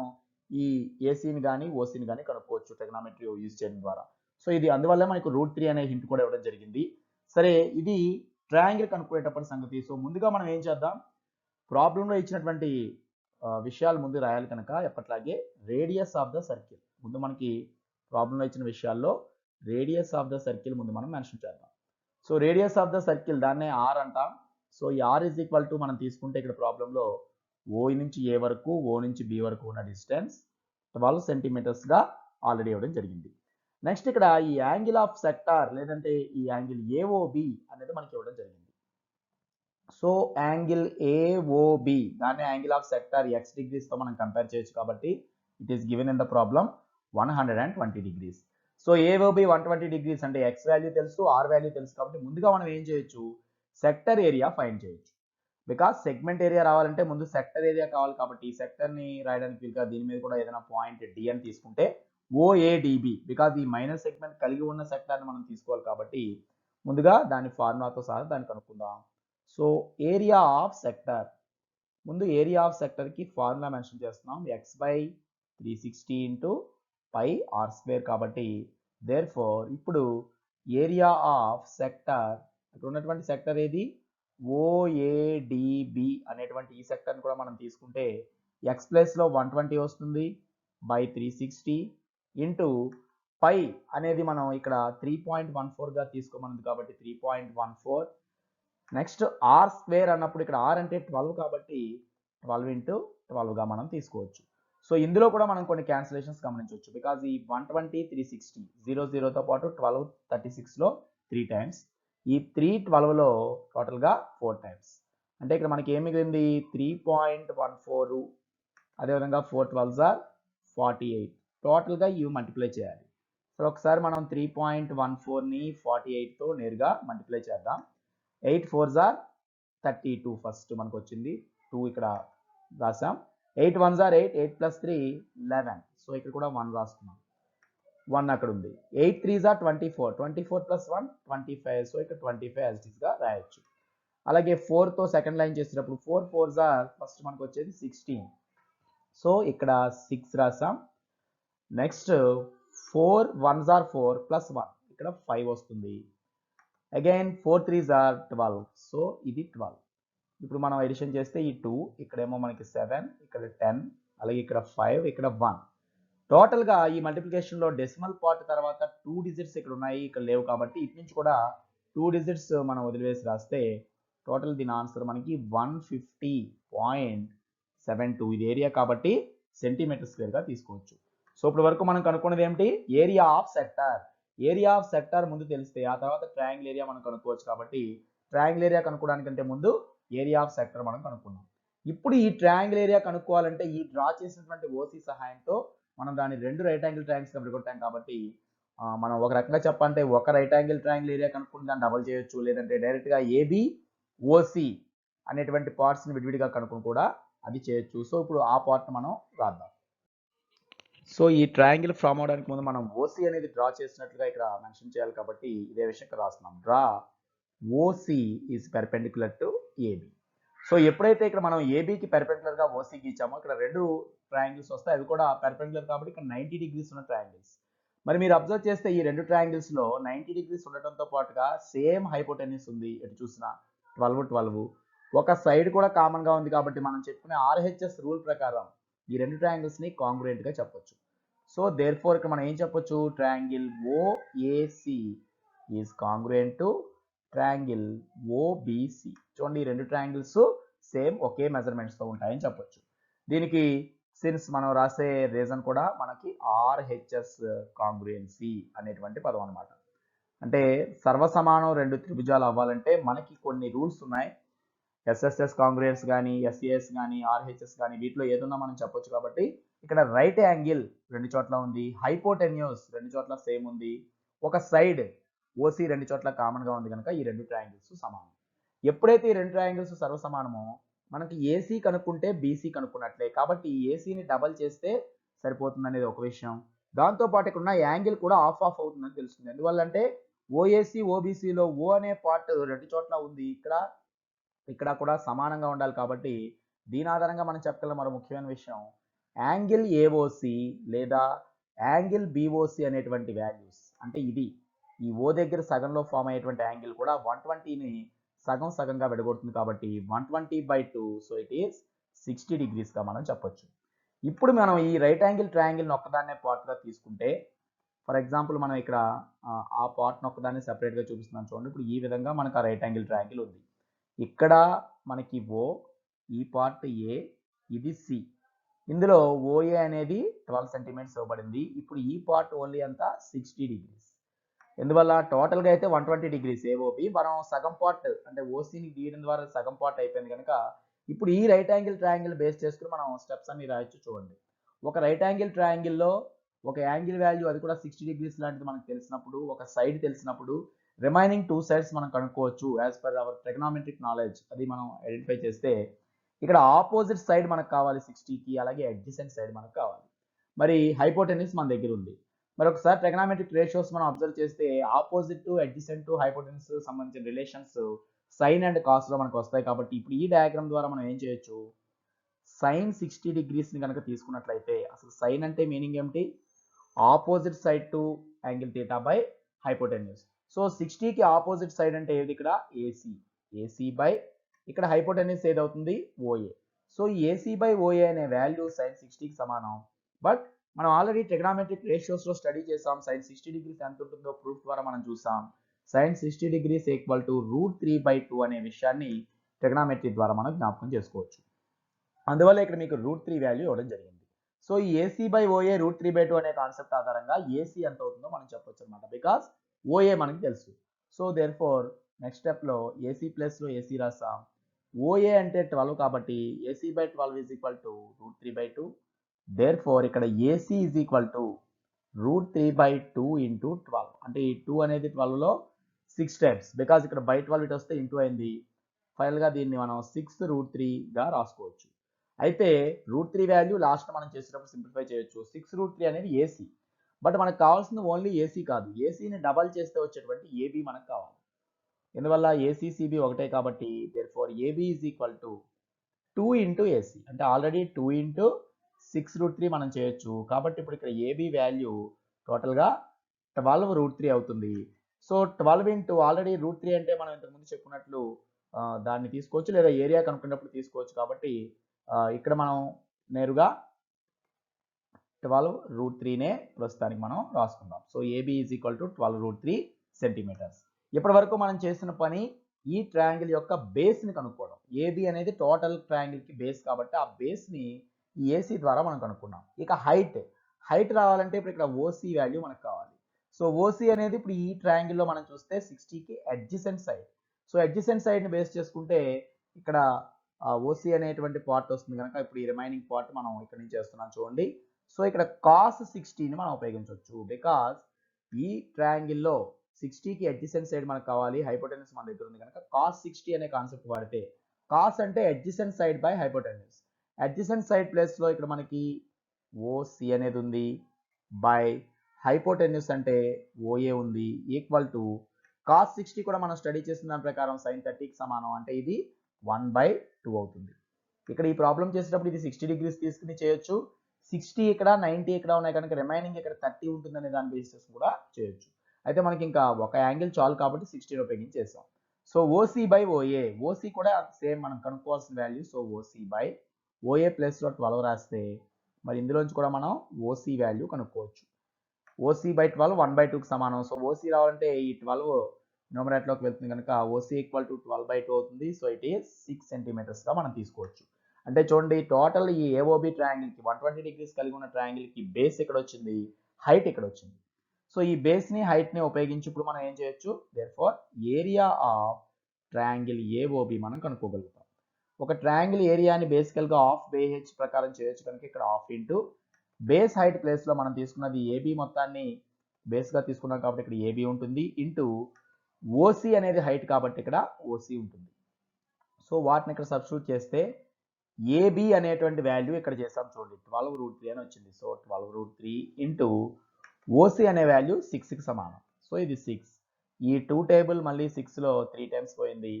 ఈ ఏసీని కానీ ఓసీని కానీ కనుక్కోవచ్చు ట్రిగనామెట్రీ యూజ్ చేయడం ద్వారా. సో ఇది అందువల్ల మనకు √3 అనే హింట్ కూడా ఇవ్వడం జరిగింది. సరే, ఇది ట్రయాంగిల్ కనుక్కునేటప్పటి సంగతి. సో ముందుగా మనం ఏం చేద్దాం, ప్రాబ్లంలో ఇచ్చినటువంటి విషయాలు ముందు రాయాలి కనుక ఎప్పట్లాగే రేడియస్ ఆఫ్ ద సర్కిల్ ముందు మనకి ప్రాబ్లంలో ఇచ్చిన విషయాల్లో రేడియస్ ఆఫ్ ద సర్కిల్ ముందు మనం మెన్షన్ చేద్దాం. So radius of the circle దాన్నే ఆర్ అంటాం. సో ఈ ఆర్ ఈజ్ ఈక్వల్ టు మనం తీసుకుంటే ఇక్కడ ప్రాబ్లంలో ఓ నుంచి ఏ వరకు ఓ నుంచి బి వరకు ఉన్న డిస్టెన్స్ 12 సెంటీమీటర్స్గా ఆల్రెడీ ఇవ్వడం జరిగింది. నెక్స్ట్ ఇక్కడ ఈ యాంగిల్ ఆఫ్ సెక్టార్ లేదంటే ఈ యాంగిల్ ఏఓబి అనేది మనకి ఇవ్వడం జరిగింది. సో యాంగిల్ ఏఓబి దాన్ని యాంగిల్ ఆఫ్ సెక్టార్ ఎక్స్ డిగ్రీస్తో మనం కంపేర్ చేయొచ్చు కాబట్టి it is given in the problem 120 degrees. So AOB 120 degrees అంటే ఎక్స్ వాల్యూ తెలుసు, ఆర్ వాల్యూ తెలుసు కాబట్టి ముందుగా మనం ఏం చేయొచ్చు, సెక్టర్ ఏరియా ఫైండ్ చేయొచ్చు. బికాస్ సెగ్మెంట్ ఏరియా రావాలంటే ముందు సెక్టర్ ఏరియా కావాలి కాబట్టి ఈ సెక్టర్ని రాయడానికి వీలుగా దీని మీద కూడా ఏదైనా పాయింట్ డి అని తీసుకుంటే ఓఏడిబి, బికాజ్ ఈ మైనర్ సెగ్మెంట్ కలిగి ఉన్న సెక్టార్ని మనం తీసుకోవాలి కాబట్టి ముందుగా దాని ఫార్ములాతో సహా దాన్ని కనుక్కుందాం. సో ఏరియా ఆఫ్ సెక్టర్, ముందు ఏరియా ఆఫ్ సెక్టర్కి ఫార్ములా మెన్షన్ చేస్తున్నాం, x/360 into pi r square కాబట్టి దేర్ ఫోర్ ఇప్పుడు ఏరియా ఆఫ్ సెక్టర్ ఇక్కడ ఉన్నటువంటి సెక్టర్ ఏది ఓఏడిబి అనేటువంటి ఈ సెక్టర్ని కూడా మనం తీసుకుంటే ఎక్స్ ప్లేస్లో 120 వస్తుంది బై 360 ఇంటూ పై అనేది మనం ఇక్కడ 3.14గా తీసుకోమన్నది కాబట్టి 3.14. నెక్స్ట్ ఆర్ స్క్వేర్ అన్నప్పుడు ఇక్కడ ఆర్ అంటే 12 కాబట్టి 12 ఇంటూ 12గా మనం తీసుకోవచ్చు. సో ఇందులో కూడా మనం కొన్ని క్యాన్సిలేషన్స్ గమనించవచ్చు. బికాజ్ ఈ 120 360 00తో పాటు 12 36లో 3 టైమ్స్, ఈ 312లో టోటల్గా 4 టైమ్స్. అంటే ఇక్కడ మనకి ఏమి మిగిలింది 3.14, అదేవిధంగా 4 12s are 48. టోటల్గా ఇవి మల్టిప్లై చేయాలి. సో ఒకసారి మనం 3.14ని 48తో నేరుగా మల్టిప్లై చేద్దాం. 8 4s are 32 ఫస్ట్ మనకు వచ్చింది, 2 ఇక్కడ రాసాం. 8 1s are 8, 8 plus 3 11. సో ఇక్కడ కూడా 1 రాసుకున్నాం, 1 అక్కడ ఉంది. 8 3s are 24, 24 plus 1 25. సో ఇక్కడ 25 as it is గా రాయొచ్చు. అలాగే 4తో సెకండ్ లైన్ చేసేటప్పుడు 4 4s are ఫస్ట్ మనకు వచ్చేది 16. సో ఇక్కడ 6 రాసాం. నెక్స్ట్ 4 1s are 4 plus 1 ఇక్కడ 5 వస్తుంది. Again 4 3s are 12. సో ఇది 12. ఇప్పుడు మనం ఎడిషన్ చేస్తే ఈ 2 ఇక్కడేమో మనకి 7, ఇక్కడ 10, అలాగే ఇక్కడ 5, ఇక్కడ 1. టోటల్గా ఈ మల్టిప్లికేషన్లో డెసిమల్ పార్ట్ తర్వాత 2 డిజిట్స్ ఇక్కడ ఉన్నాయి, ఇక్కడ లేవు కాబట్టి ఇటు నుంచి కూడా 2 డిజిట్స్ మనం వదిలివేసి రాస్తే టోటల్ దీని ఆన్సర్ మనకి 150.72. ఇది ఏరియా కాబట్టి సెంటీమీటర్ స్క్వేర్గా తీసుకోవచ్చు. సో ఇప్పుడు వరకు మనం కనుక్కున్నది ఏమిటి, area of sector. Area of sector ముందు తెలిస్తే ఆ తర్వాత ట్రయాంగిల్ ఏరియా మనం కనుక్కోవచ్చు కాబట్టి ట్రయాంగిల్ ఏరియా కనుక్కోవడానికంటే ముందు ఏరియా ఆఫ్ సెక్టర్ మనం కనుక్కున్నాం. ఇప్పుడు ఈ ట్రయాంగిల్ ఏరియా కనుక్కోవాలంటే ఈ డ్రా చేసినటువంటి ఓసి సహాయంతో మనం దాన్ని రెండు రైట్ యాంగిల్ ట్రయాంగిల్స్ గా విడగొట్టాం కాబట్టి మనం ఒక రకంగా చెప్పాలంటే ఒక రైట్ యాంగిల్ ట్రయాంగిల్ ఏరియా కనుక్కుంటే దాన్ని డబల్ చేయొచ్చు, లేదంటే డైరెక్ట్ గా ఏబి ఓసి అనేటువంటి పార్ట్స్ ని విడివిడిగా కనుక్కొని కూడా అది చేయొచ్చు. సో ఇప్పుడు ఆ పార్ట్ మనం రాద్దాం. సో ఈ ట్రయాంగిల్ ఫామ్ అవడానికి ముందు మనం ఓసి అనేది డ్రా చేసినట్లుగా ఇక్కడ మెన్షన్ చేయాలి కాబట్టి ఇదే విషయం ఇక్కడ రాస్తున్నాం. Draw OC is perpendicular to AB. So ఎప్పుడైతే ఇక్కడ మనం ఏబికి పెర్పెండిక్యులర్ గా ఓసి గీచామో ఇక్కడ రెండు ట్రయాంగిల్స్ వస్తాయి, అవి కూడా పెర్పెండిక్యులర్ కాబట్టి ఇక్కడ 90 డిగ్రీస్ ఉన్న ట్రయాంగిల్స్. మరి మీరు అబ్జర్వ్ చేస్తే ఈ రెండు ట్రయాంగిల్స్ లో 90 డిగ్రీస్ ఉండటంతో పాటుగా సేమ్ హైపోటెన్యూస్ ఉంది, ఎటు చూసినా 12 ఒక సైడ్ కూడా కామన్ గా ఉంది కాబట్టి మనం చెప్పుకునే ఆర్హెచ్ఎస్ రూల్ ప్రకారం ఈ రెండు ట్రయాంగిల్స్ ని కాంగ్రుయెంట్ గా చెప్పొచ్చు. సో దేర్ ఫోర్ ఇక్కడ మనం ఏం చెప్పొచ్చు, triangle OAC is congruent to triangle OBC. చూడండి ఈ రెండు ట్రయాంగిల్స్ సేమ్ ఒకే మెజర్మెంట్స్ తో ఉంటాయని చెప్పొచ్చు. దీనికి సిన్స్ మనం రాసే రీజన్ కూడా మనకి ఆర్హెచ్ఎస్ కాంగ్రుయెన్సీ అనేటువంటి పదం అనమాట. అంటే సర్వసమానం రెండు త్రిభుజాలు అవ్వాలంటే మనకి కొన్ని రూల్స్ ఉన్నాయి. ఎస్ఎస్ఎస్ కాంగ్రుయెన్స్ కానీ ఎస్ఏఎస్ కానీ ఆర్హెచ్ఎస్ కానీ వీటిలో ఏదన్నా మనం చెప్పొచ్చు. కాబట్టి ఇక్కడ రైట్ యాంగిల్ రెండు చోట్ల ఉంది, హైపోటెన్యూస్ రెండు చోట్ల సేమ్ ఉంది, ఒక సైడ్ ఓసి రెండు చోట్ల కామన్ గా ఉంది కనుక ఈ రెండు ట్రయాంగిల్స్ సమానం. ఎప్పుడైతే ఈ రెండు ట్రయాంగిల్స్ సర్వసమానమో మనకి ఏసీ కనుక్కుంటే బీసీ కనుక్కున్నట్లే. కాబట్టి ఈ ఏసీని డబల్ చేస్తే సరిపోతుంది అనేది ఒక విషయం. దాంతోపాటు ఇక్కడ ఉన్న యాంగిల్ కూడా ఆఫ్ ఆఫ్ అవుతుందని తెలుస్తుంది. ఎందువల్లంటే ఓఏసీ ఓబీసీలో ఓ అనే పార్ట్ రెండు చోట్ల ఉంది, ఇక్కడ కూడా సమానంగా ఉండాలి. కాబట్టి దీని ఆధారంగా మనం చెప్పగల మరో ముఖ్యమైన విషయం, యాంగిల్ ఏఓసి లేదా యాంగిల్ బిఓసి అనేటువంటి వాల్యూస్ అంటే ఇది ఈ ఓ దగ్గర సగంలో ఫామ్ అయ్యేటువంటి యాంగిల్ కూడా 120ని సగం సగంగా విడగొడుతుంది కాబట్టి 120/2, సో ఇట్ ఈస్ 60 డిగ్రీస్ గా మనం చెప్పొచ్చు. ఇప్పుడు మనం ఈ రైట్ యాంగిల్ ట్రయాంగిల్ని ఒక్కదాన్నే పార్ట్గా తీసుకుంటే, ఫర్ ఎగ్జాంపుల్ మనం ఇక్కడ ఆ పార్ట్ని ఒక్కదాన్ని సెపరేట్గా చూపిస్తున్నాను చూడండి. ఇప్పుడు ఈ విధంగా మనకు ఆ రైట్ యాంగిల్ ట్రయాంగిల్ ఉంది. ఇక్కడ మనకి ఓ, ఈ పార్ట్ ఏ, ఇది సి. ఇందులో ఓఏ అనేది 12 సెంటీమీటర్స్ ఇవ్వబడింది. ఇప్పుడు ఈ పార్ట్ ఓన్లీ అంతా 60 డిగ్రీస్. ఎందువల్ల టోటల్గా అయితే 120 డిగ్రీస్ ఏఓపి, మనం సగం పార్ట్ అంటే ఓసీని గీయడం ద్వారా సగం పార్ట్ అయిపోయింది కనుక ఇప్పుడు ఈ రైట్ యాంగిల్ ట్రయాంగిల్ బేస్ చేసుకుని మనం స్టెప్స్ అన్ని రాయొచ్చు. చూడండి, ఒక రైట్ యాంగిల్ ట్రయాంగిల్లో ఒక యాంగిల్ వాల్యూ అది కూడా 60 డిగ్రీస్ లాంటిది మనకు తెలిసినప్పుడు, ఒక సైడ్ తెలిసినప్పుడు రిమైనింగ్ టూ సైడ్స్ మనం కనుక్కోవచ్చు as per our trigonometric knowledge. అది మనం ఐడెంటిఫై చేస్తే ఇక్కడ ఆపోజిట్ సైడ్ మనకు కావాలి 60కి, అలాగే అడ్జసెంట్ సైడ్ మనకు కావాలి. మరి హైపోటెన్యూస్ మన దగ్గర ఉంది. మరి ఒకసారి ట్రిగనామెట్రిక్ రేషియోస్ మనం అబ్జర్వ్ చేస్తే ఆపోజిట్ అడ్జసెంట్ హైపోటెన్యూస్ సంబంధించిన రిలేషన్స్ సైన్ అండ్ కాస్ లో మనకు వస్తాయి. కాబట్టి ఇప్పుడు ఈ డయాగ్రామ్ ద్వారా మనం ఏం చేయొచ్చు, సైన్ 60 డిగ్రీస్ ని కనుక తీసుకున్నట్లయితే అసలు సైన్ అంటే మీనింగ్ ఏమిటి, opposite side to angle theta by hypotenuse. So 60కి ఆపోజిట్ సైడ్ అంటే ఏది, ఇక్కడ ఏసీ, ఏసీ బై ఇక్కడ హైపోటెన్యూస్ ఏదవుతుంది ఓఏ. సో ఈ ఏసీ బై ఓఏ అనే వాల్యూ సైన్ 60కి సమానం. బట్ మనం ఆల్రెడీ ట్రిగనామెట్రిక్ రేషియోస్ లో స్టడీ చేసాం, సైన్ 60 డిగ్రీస్ ఎంత ఉంటుందో ప్రూఫ్ ద్వారా మనం చూసాం. సైన్ 60 డిగ్రీస్ ఈక్వల్ టు √3/2 అనే విషయాన్ని ట్రిగనామెట్రీ ద్వారా మనం జ్ఞాపకం చేసుకోవచ్చు. అందువల్ల ఇక్కడ మీకు √3 వాల్యూ ఇవ్వడం జరిగింది. సో ఈ ఏసీ బై ఓఏ √3/2 అనే కాన్సెప్ట్ ఆధారంగా ఏసీ ఎంత అవుతుందో మనం చెప్పొచ్చు అనమాట, బికాస్ ఓఏ మనకి తెలుసు. So therefore next step లో ఏసీ ప్లస్ లో ఏసీ రాస్తాం. ఓఏ అంటే 12 కాబట్టి AC by 12 is equal to √3/2. Therefore ఇక్కడ AC is equal to √3/2 into 12. అంటే ఈ 2 అనేది 12లో 6 టైమ్స్, బికాజ్ ఇక్కడ బై 12 ఇటు వస్తే ఇంటూ అయింది. ఫైనల్ గా దీన్ని మనం 6√3గా రాసుకోవచ్చు. అయితే √3 వాల్యూ లాస్ట్ మనం చేసేటప్పుడు సింప్లిఫై చేయొచ్చు. 6√3 అనేది ఏసీ, బట్ మనకు కావాల్సింది ఓన్లీ ఏసీ కాదు, ఏసీని డబల్ చేస్తే వచ్చేటువంటి ఏబీ మనకు కావాలి. ఎందువల్ల ఏసీ సిబి ఒకటే కాబట్టి therefore AB is equal to 2 into AC. అంటే ఆల్రెడీ 2 ఇంటూ 6√3 మనం చేయొచ్చు. కాబట్టి ఇప్పుడు ఇక్కడ ఏబీ వాల్యూ టోటల్గా 12√3 అవుతుంది. సో 12 ఇంటూ ఆల్రెడీ √3 అంటే మనం ఇంతకుముందు చెప్పుకున్నట్లు దాన్ని తీసుకోవచ్చు, లేదా ఏరియా కనుక్కున్నప్పుడు తీసుకోవచ్చు. కాబట్టి ఇక్కడ మనం నేరుగా 12√3నే ప్రస్తుతానికి మనం రాసుకుందాం. So AB is equal to 12√3 centimetres. ఇప్పటి వరకు మనం చేసిన పని ఈ ట్రయాంగిల్ యొక్క బేస్ని కనుక్కోవడం. ఏబీ అనేది టోటల్ ట్రయాంగిల్కి బేస్ కాబట్టి ఆ బేస్ని ఈ ఏసీ ద్వారా మనం కనుక్కున్నాం. ఇక హైట్ రావాలంటే ఇప్పుడు ఇక్కడ ఓసీ వాల్యూ మనకు కావాలి. సో ఓసీ అనేది ఇప్పుడు ఈ ట్రయాంగిల్లో మనం చూస్తే 60కి అడ్జసెంట్ సైడ్. సో అడ్జసెంట్ సైడ్ని బేస్ చేసుకుంటే ఇక్కడ ఓసీ అనేటువంటి పార్ట్ వస్తుంది కనుక ఇప్పుడు ఈ రిమైనింగ్ పార్ట్ మనం ఇక్కడ నుంచి చేస్తున్నాం చూడండి. సో ఇక్కడ కాస్ 60ని మనం ఉపయోగించవచ్చు. బికాస్ ఈ ట్రయాంగిల్లో 60కి అడ్జసెంట్ సైడ్ మనకు కావాలి, హైపోటెన్యూస్ మన దగ్గర ఉంది కనుక కాస్ 60 అనే కాన్సెప్ట్ వాడితే, కాస్ అంటే adjacent side by hypotenuse. Adjacent side ప్లేస్లో ఇక్కడ మనకి ఓసి అనేది ఉంది, బై హైపోటెన్యూస్ అంటే ఓఏ ఉంది, ఈక్వల్ టు కాస్ 60 కూడా మనం స్టడీ చేసిన దాని ప్రకారం sin 30కి సమానం, అంటే ఇది 1/2 అవుతుంది. ఇక్కడ ఈ ప్రాబ్లం చేసేటప్పుడు ఇది 60 degrees తీసుకుని చేయొచ్చు. 60 ఇక్కడ 90 ఇక్కడ ఉన్నాయి కనుక రిమైనింగ్ ఇక్కడ 30 ఉంటుందనే దాని బేసిస్ కూడా చేయొచ్చు. అయితే మనకి ఇంకా ఒక యాంగిల్ చాలు కాబట్టి 60 ఉపయోగించి చేసాం. So OC by OA, OC కూడా సేమ్ మనం కనుక్కోవాల్సిన value. So OC by OA ప్లస్లో 12 రాస్తే మరి ఇందులోంచి కూడా మనం ఓసీ వాల్యూ కనుక్కోవచ్చు. ఓసీ బై 12 1/2కి సమానం. సో ఓసీ రావాలంటే ఈ 12 న్యూమరేటర్లోకి వెళ్తుంది కనుక ఓసీ ఈక్వల్ టు 12/2 అవుతుంది. సో ఇట్ ఈస్ 6 సెంటీమీటర్స్గా మనం తీసుకోవచ్చు. అంటే చూడండి టోటల్ ఈ ఏఓబి ట్రయాంగిల్కి 120 degrees కలిగి ఉన్న ట్రయాంగిల్కి బేస్ ఇక్కడ వచ్చింది, హైట్ ఇక్కడ వచ్చింది. సో ఈ బేస్ని హైట్ని ఉపయోగించి ఇప్పుడు మనం ఏం చేయొచ్చు, therefore area of triangle AOB మనం కనుక్కోగలుగుతాం. ఒక ట్రయాంగిల్ ఏరియాని బేసికల్గా హాఫ్ BH ప్రకారం చేయొచ్చు కనుక ఇక్కడ హాఫ్ ఇంటూ బేస్ హైట్ ప్లేస్లో మనం తీసుకున్నది ఏబి మొత్తాన్ని బేస్గా తీసుకున్నాం కాబట్టి ఇక్కడ ఏబి ఉంటుంది, ఇంటూ ఓసి అనేది హైట్ కాబట్టి ఇక్కడ ఓసి ఉంటుంది. సో వాటిని ఇక్కడ సబ్స్టిట్యూట్ చేస్తే ఏబి అనేటువంటి వాల్యూ ఇక్కడ చేసాం చూడండి 12√3 అని వచ్చింది. సో 12√3 ఇంటూ ఓసి అనే వాల్యూ 6కి సమానం. సో ఇది 6, ఈ 2 టేబుల్ మళ్ళీ 6లో 3 టైమ్స్ పోయింది.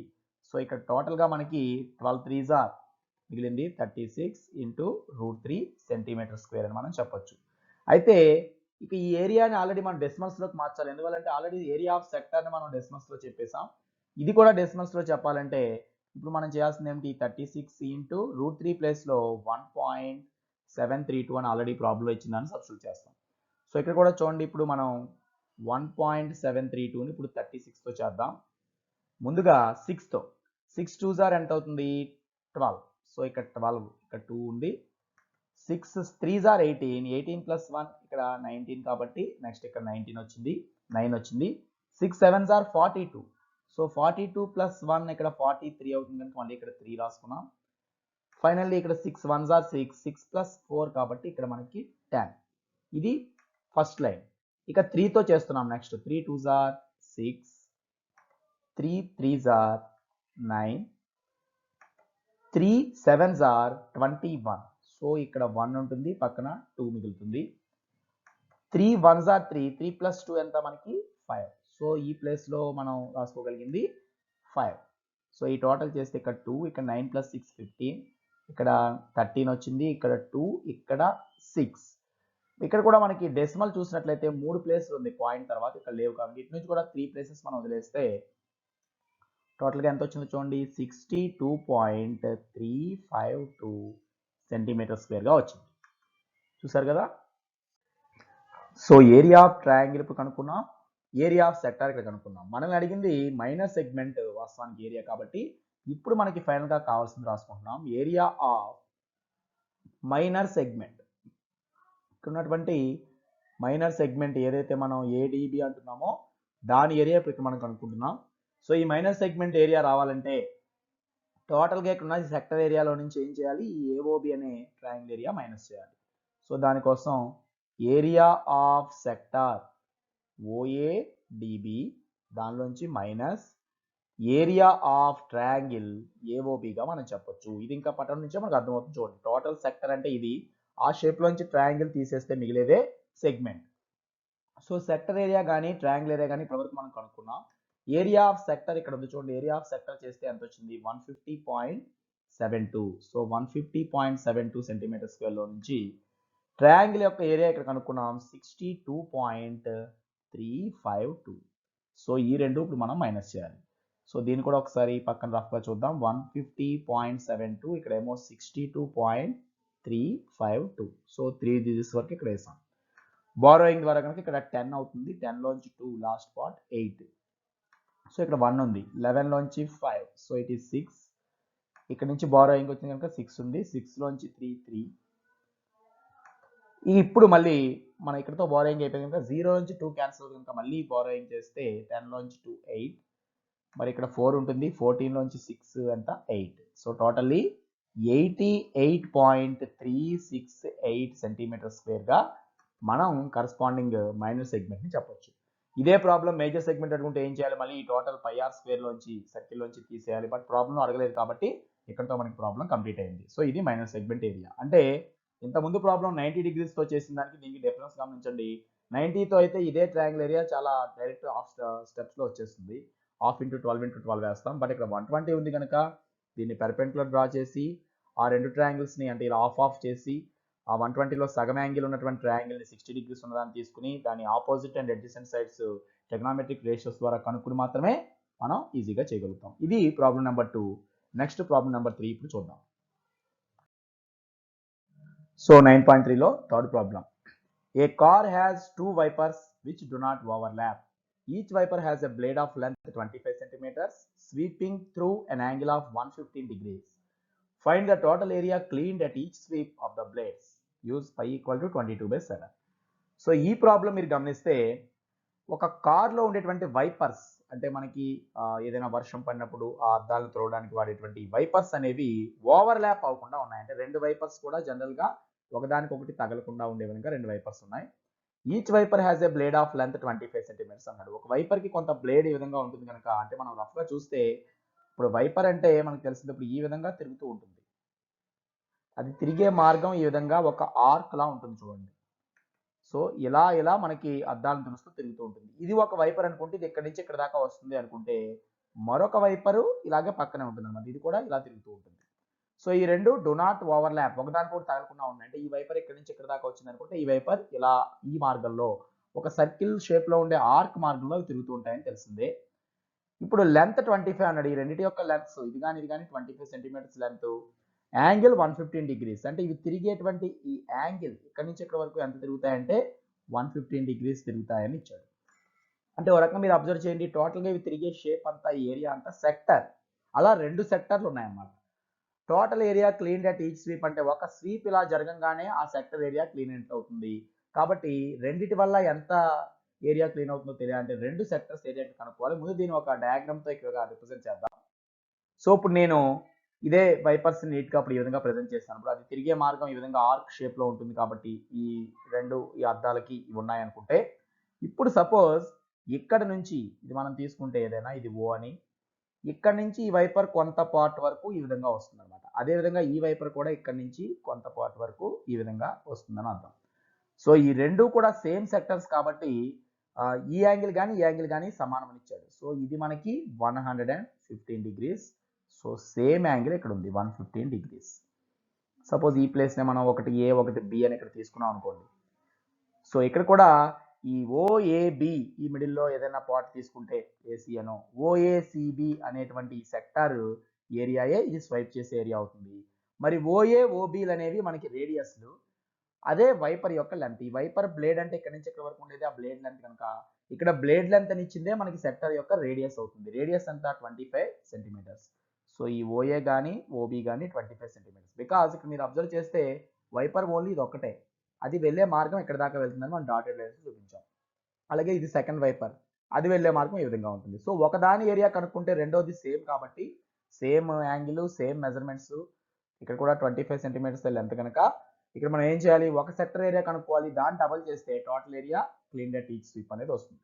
సో ఇక్కడ టోటల్గా మనకి 12 3s మిగిలింది 36 ఇంటూ √3 cm² అని మనం చెప్పొచ్చు. అయితే ఇక ఈ ఏరియాని ఆల్రెడీ మనం డెసిమల్స్లోకి మార్చాలి. ఎందువల్లంటే ఆల్రెడీ ఏరియా ఆఫ్ సెక్టార్ని మనం డెసిమల్స్లో చెప్పేసాం. ఇది కూడా డెసిమల్స్లో చెప్పాలంటే ఇప్పుడు మనం చేయాల్సింది ఏమిటి, 36 ఇంటూ √3 ప్లేస్లో 1.732 అని ఆల్రెడీ ప్రాబ్లంలో ఇచ్చిందని సబ్స్టిట్యూట్ చేస్తాం. సో ఇక్కడ కూడా చూడండి ఇప్పుడు మనం 1.732ని ఇప్పుడు 36తో చేద్దాం. ముందుగా 6తో 6 2s ఎంత అవుతుంది 12. సో ఇక్కడ 12, ఇక్కడ 2 ఉంది, 6 3s 18, 18 + 1 ఇక్కడ 19 కాబట్టి నెక్స్ట్ ఇక్కడ 19 వచ్చింది, 9 వచ్చింది, 6 7s 42. సో 42 + 1 ఇక్కడ 43 అవుతుంది కనుక మళ్ళీ ఇక్కడ 3 రాసుకున్నాం. ఫైనల్లీ ఇక్కడ 6 1s 6, 6 + 4 కాబట్టి ఇక్కడ మనకి 10. ఇది ఫస్ట్ లైన్. ఇక 3తో చేస్తున్నాం next. 3 2s 6, 3 3s 9, 3 7s 21. So ఇక్కడ 1 ఉంటుంది, పక్కన 2 మిగులుతుంది. 3 1s 3, 3 + 2 ఎంత మనకి 5. సో ఈ ప్లేస్లో మనం రాసుకోగలిగింది 5. సో ఈ టోటల్ చేస్తే ఇక్కడ 2, ఇక్కడ 9 + 6 15, ఇక్కడ 13 వచ్చింది, ఇక్కడ 2, ఇక్కడ 6. ఇక్కడ కూడా మనకి డెసిమల్ చూసినట్లయితే 3 ప్లేస్లు ఉంది పాయింట్ తర్వాత, ఇక్కడ లేవు కాబట్టి ఇటు నుంచి కూడా 3 ప్లేసెస్ మనం వదిలేస్తే టోటల్గా ఎంత వచ్చిందో చూడండి 62.352 cm²గా వచ్చింది. చూసారు కదా. సో ఏరియా ఆఫ్ ట్రయాంగిల్ ఇప్పుడు కనుక్కున్నాం, ఏరియా ఆఫ్ సెక్టార్ ఇక్కడ కనుక్కున్నాం. మనల్ని అడిగింది మైనర్ సెగ్మెంట్ వాస్తవానికి ఏరియా కాబట్టి ఇప్పుడు మనకి ఫైనల్గా కావాల్సింది రాసుకుంటున్నాం. ఏరియా ఆఫ్ మైనర్ సెగ్మెంట్, ఇక్కడ ఉన్నటువంటి మైనర్ సెగ్మెంట్ ఏదైతే మనం ఏడిబి అంటున్నామో దాని ఏరియా ఇప్పుడు మనం కనుక్కుంటున్నాం. సో ఈ మైనర్ సెగ్మెంట్ ఏరియా రావాలంటే టోటల్గా ఇక్కడ ఉన్న సెక్టర్ ఏరియాలో నుంచి ఏం చేయాలి, ఈ ఏఓబి అనే ట్రయాంగిల్ ఏరియా మైనస్ చేయాలి. సో దానికోసం ఏరియా ఆఫ్ సెక్టార్ ఓఏడిబి దానిలోంచి మైనస్ ఏరియా ఆఫ్ ట్రయాంగిల్ ఏఓబిగా మనం చెప్పొచ్చు. ఇది ఇంకా పటం నుంచే మనకు అర్థమవుతుంది చూడండి. టోటల్ సెక్టర్ అంటే ఇది, ఆ షేప్లోంచి ట్రయాంగిల్ తీసేస్తే మిగిలేదే సెగ్మెంట్. సో సెక్టర్ ఏరియా కానీ ట్రయాంగిల్ ఏరియా కానీ ఇప్పటివరకు మనం కనుక్కున్నాం. ఏరియా ఆఫ్ సెక్టర్ ఇక్కడ ఉంది చూడండి. ఏరియా ఆఫ్ సెక్టర్ చేస్తే ఎంత వచ్చింది 150.72. సో 150.72 cm² నుంచి ట్రయాంగిల్ యొక్క ఏరియా ఇక్కడ కనుక్కున్నాం 62.352. సో ఈ రెండు ఇప్పుడు మనం మైనస్ చేయాలి. సో దీన్ని కూడా ఒకసారి పక్కన రఫ్గా చూద్దాం. 150.72 ఇక్కడేమో 62.352. సో 3 డిజిట్స్ వరకు ఇక్కడ వేసాం. బారోయింగ్ ద్వారా కనుక ఇక్కడ 10 అవుతుంది, 10లోంచి 2 లాస్ట్ పార్ట్ 8. సో ఇక్కడ 1 ఉంది, 11లోంచి 5, సో ఇట్ ఈస్ 6. ఇక్కడ నుంచి బారోయింగ్ వచ్చింది కనుక 6 ఉంది, 6లోంచి 3. ఇప్పుడు మళ్ళీ మనం ఇక్కడతో బారోయింగ్ అయిపోయింది కనుక 0నుంచి 2 క్యాన్సిల్ అవుతుంది కనుక మళ్ళీ బారోయింగ్ చేస్తే 10లోంచి 2 8, మరి ఇక్కడ 4 ఉంటుంది, 14లోంచి 6 ఎంత 8. సో టోటల్లీ 88.368 సెంటీమీటర్ స్క్వేర్గా మనం కరస్పాండింగ్ మైనర్ సెగ్మెంట్ని చెప్పొచ్చు. ఇదే ప్రాబ్లం మేజర్ సెగ్మెంట్ అడుగుంటే ఏం చేయాలి, మళ్ళీ ఈ టోటల్ పై ఆర్ స్క్వేర్లోంచి సర్కిల్లోంచి తీసేయాలి. బట్ ప్రాబ్లం అడగలేదు కాబట్టి ఇక్కడతో మనకి ప్రాబ్లం కంప్లీట్ అయింది. సో ఇది మైనర్ సెగ్మెంట్ ఏరియా. అంటే ఇంతకుముందు ప్రాబ్లం 90 డిగ్రీస్తో చేసిన దానికి దీనికి డిఫరెన్స్ గమనించండి. 90తో అయితే ఇదే ట్రయాంగిల్ ఏరియా చాలా డైరెక్ట్ హాఫ్ స్టెప్స్లో వచ్చేస్తుంది. హాఫ్ ఇంటూ 12 ఇంటూ 12 వేస్తాం. బట్ ఇక్కడ 120 ఉంది కనుక దీన్ని పెర్పెండిక్యులర్ డ్రా చేసి ఆ రెండు ట్రయాంగిల్స్ని అంటే ఇలా ఆఫ్ చేసి ఆ 120లో సగం యాంగిల్ ఉన్నటువంటి ట్రయాంగిల్ని 60 డిగ్రీస్ ఉన్నదాన్ని తీసుకుని దాని opposite and adjacent sides trigonometric ratios ద్వారా కనుక్కుని మాత్రమే మనం ఈజీగా చేయగలుగుతాం. ఇది problem number 2. Next problem number 3 ఇప్పుడు చూద్దాం. సో 9.3లో third problem. A car has two wipers which do not overlap. Each wiper has a blade of length 25 centimeters sweeping through an angle of 115 degrees. Find the total area cleaned at each sweep of the blades. Use pi equal to 22/7. So ఈ problem మీరు గమనిస్తే ఒక కార్లో ఉండేటువంటి wipers అంటే మనకి ఏదైనా వర్షం పడినప్పుడు ఆ అద్దాలను త్రోవడానికి వాడేటువంటి వైపర్స్ అనేవి ఓవర్లాప్ అవ్వకుండా ఉన్నాయి. అంటే రెండు వైపర్స్ కూడా జనరల్గా ఒకదానికొకటి తగలకుండా ఉండే విధంగా రెండు వైపర్స్ ఉన్నాయి. Each wiper has a blade of length 25 centimeters అన్నాడు. ఒక వైపర్కి కొంత బ్లేడ్ ఈ విధంగా ఉంటుంది కనుక అంటే మనం రఫ్గా చూస్తే ఇప్పుడు వైపర్ అంటే మనకు తెలిసినప్పుడు ఈ విధంగా తిరుగుతూ ఉంటుంది. అది తిరిగే మార్గం ఈ విధంగా ఒక ఆర్క్ లా ఉంటుంది చూడండి. సో ఇలా మనకి అద్దాలను తులుస్తూ తిరుగుతూ ఉంటుంది. ఇది ఒక వైపర్ అనుకుంటే ఇది ఇక్కడి నుంచి ఇక్కడ దాకా వస్తుంది అనుకుంటే మరొక వైపరు ఇలాగే పక్కనే ఉంటుంది అన్నమాట. ఇది కూడా ఇలా తిరుగుతూ ఉంటుంది. సో ఈ రెండు డు నాట్ ఓవర్లాప్ ఒకదానికొకటి తగలకుండా ఉన్నాయి. అంటే ఈ వైపర్ ఇక్కడి నుంచి ఇక్కడ దాకా వచ్చింది అనుకుంటే ఈ వైపర్ ఇలా ఈ మార్గంలో ఒక సర్కిల్ షేప్లో ఉండే ఆర్క్ మార్గంలో తిరుగుతూ ఉంటాయని తెలిసిందే. ఇప్పుడు లెంత్ 25 అన్నాడు. ఈ రెండింటి యొక్క లెంత్స్ ఇది కానీ 25 సెంటీమీటర్స్ లెంత్, యాంగిల్ 115 డిగ్రీస్. అంటే ఇవి తిరిగేటువంటి ఈ యాంగిల్ ఇక్కడ నుంచి ఇక్కడ వరకు ఎంత తిరుగుతాయంటే 115 డిగ్రీస్ తిరుగుతాయని ఇచ్చాడు. అంటే ఒక రకంగా మీరు అబ్జర్వ్ చేయండి, టోటల్గా ఇవి తిరిగే షేప్ అంతా ఏరియా అంతా సెక్టర్, అలా రెండు సెక్టర్లు ఉన్నాయన్నమాట. Total area clean at each sweep అంటే ఒక స్వీప్ ఇలా జరగంగానే ఆ సెక్టర్ ఏరియా క్లీన్ అవుతుంది. కాబట్టి రెండిటి వల్ల ఎంత ఏరియా క్లీన్ అవుతుందో తెలియాలంటే రెండు సెక్టర్స్ ఏరియా కనుక్కోవాలి. ముందు దీన్ని ఒక డయాగ్రామ్తో ఇక్కడ రిప్రజెంట్ చేద్దాం. సో ఇప్పుడు నేను ఇదే వైపర్స్ నీట్గా ఇప్పుడు ఈ విధంగా ప్రజెంట్ చేస్తాను. ఇప్పుడు అది తిరిగే మార్గం ఈ విధంగా ఆర్క్ షేప్లో ఉంటుంది కాబట్టి ఈ అద్దాలకి ఇవి ఉన్నాయనుకుంటే ఇప్పుడు సపోజ్ ఇక్కడ నుంచి ఇది మనం తీసుకుంటే ఏదైనా ఇది ఓ అని ఇక్కడ నుంచి ఈ వైపర్ కొంత పార్ట్ వరకు ఈ విధంగా వస్తుంది అనమాట. అదేవిధంగా ఈ వైపర్ కూడా ఇక్కడ నుంచి కొంత పార్ట్ వరకు ఈ విధంగా వస్తుందని అర్థం. సో ఈ రెండు కూడా సేమ్ సెక్టర్స్ కాబట్టి ఈ యాంగిల్ కానీ ఈ యాంగిల్ కానీ సమానం ఇచ్చాడు. సో ఇది మనకి 115 డిగ్రీస్. సో సేమ్ యాంగిల్ ఇక్కడ ఉంది 115 డిగ్రీస్. సపోజ్ ఈ ప్లేస్ని మనం ఒకటి ఏ ఒకటి బి అని ఇక్కడ తీసుకున్నాం అనుకోండి. సో ఇక్కడ కూడా ఈ ఓఏబి ఈ మిడిల్లో ఏదైనా పార్ట్ తీసుకుంటే ఏసీ అనో ఓఏసిబి అనేటువంటి ఈ సెక్టార్ ఏరియాయే ఇది స్వైప్ చేసే ఏరియా అవుతుంది. మరి ఓఏ ఓబీలు అనేవి మనకి రేడియస్లు, అదే వైపర్ యొక్క లెంత్. ఈ వైపర్ బ్లేడ్ అంటే ఇక్కడ నుంచి ఇక్కడ వరకు ఉండేది ఆ బ్లేడ్ లెంత్ కనుక ఇక్కడ బ్లేడ్ లెంత్ అని ఇచ్చిందే మనకి సెక్టర్ యొక్క రేడియస్ అవుతుంది. రేడియస్ అంతా 25 సెంటీమీటర్స్. సో ఈ ఓఏ కానీ ఓబీ కానీ 25 సెంటీమీటర్స్. బికాజ్ ఇక్కడ మీరు అబ్జర్వ్ చేస్తే వైపర్ ఓన్లీ ఇది ఒక్కటే, అది వెళ్ళే మార్గం ఇక్కడ దాకా వెళ్తుందని మనం డాటెడ్ లైన్స్ చూపించాం. అలాగే ఇది సెకండ్ వైపర్, అది వెళ్ళే మార్గం ఈ విధంగా ఉంటుంది. సో ఒకదాని ఏరియా కనుక్కుంటే రెండోది సేమ్ కాబట్టి సేమ్ యాంగిల్ సేమ్ మెజర్మెంట్స్. ఇక్కడ కూడా 25 సెంటీమీటర్స్ లెంత్ కనుక ఇక్కడ మనం ఏం చేయాలి, ఒక సెక్టర్ ఏరియా కనుక్కోవాలి, దాన్ని డబల్ చేస్తే total area cleaned at each sweep అనేది వస్తుంది.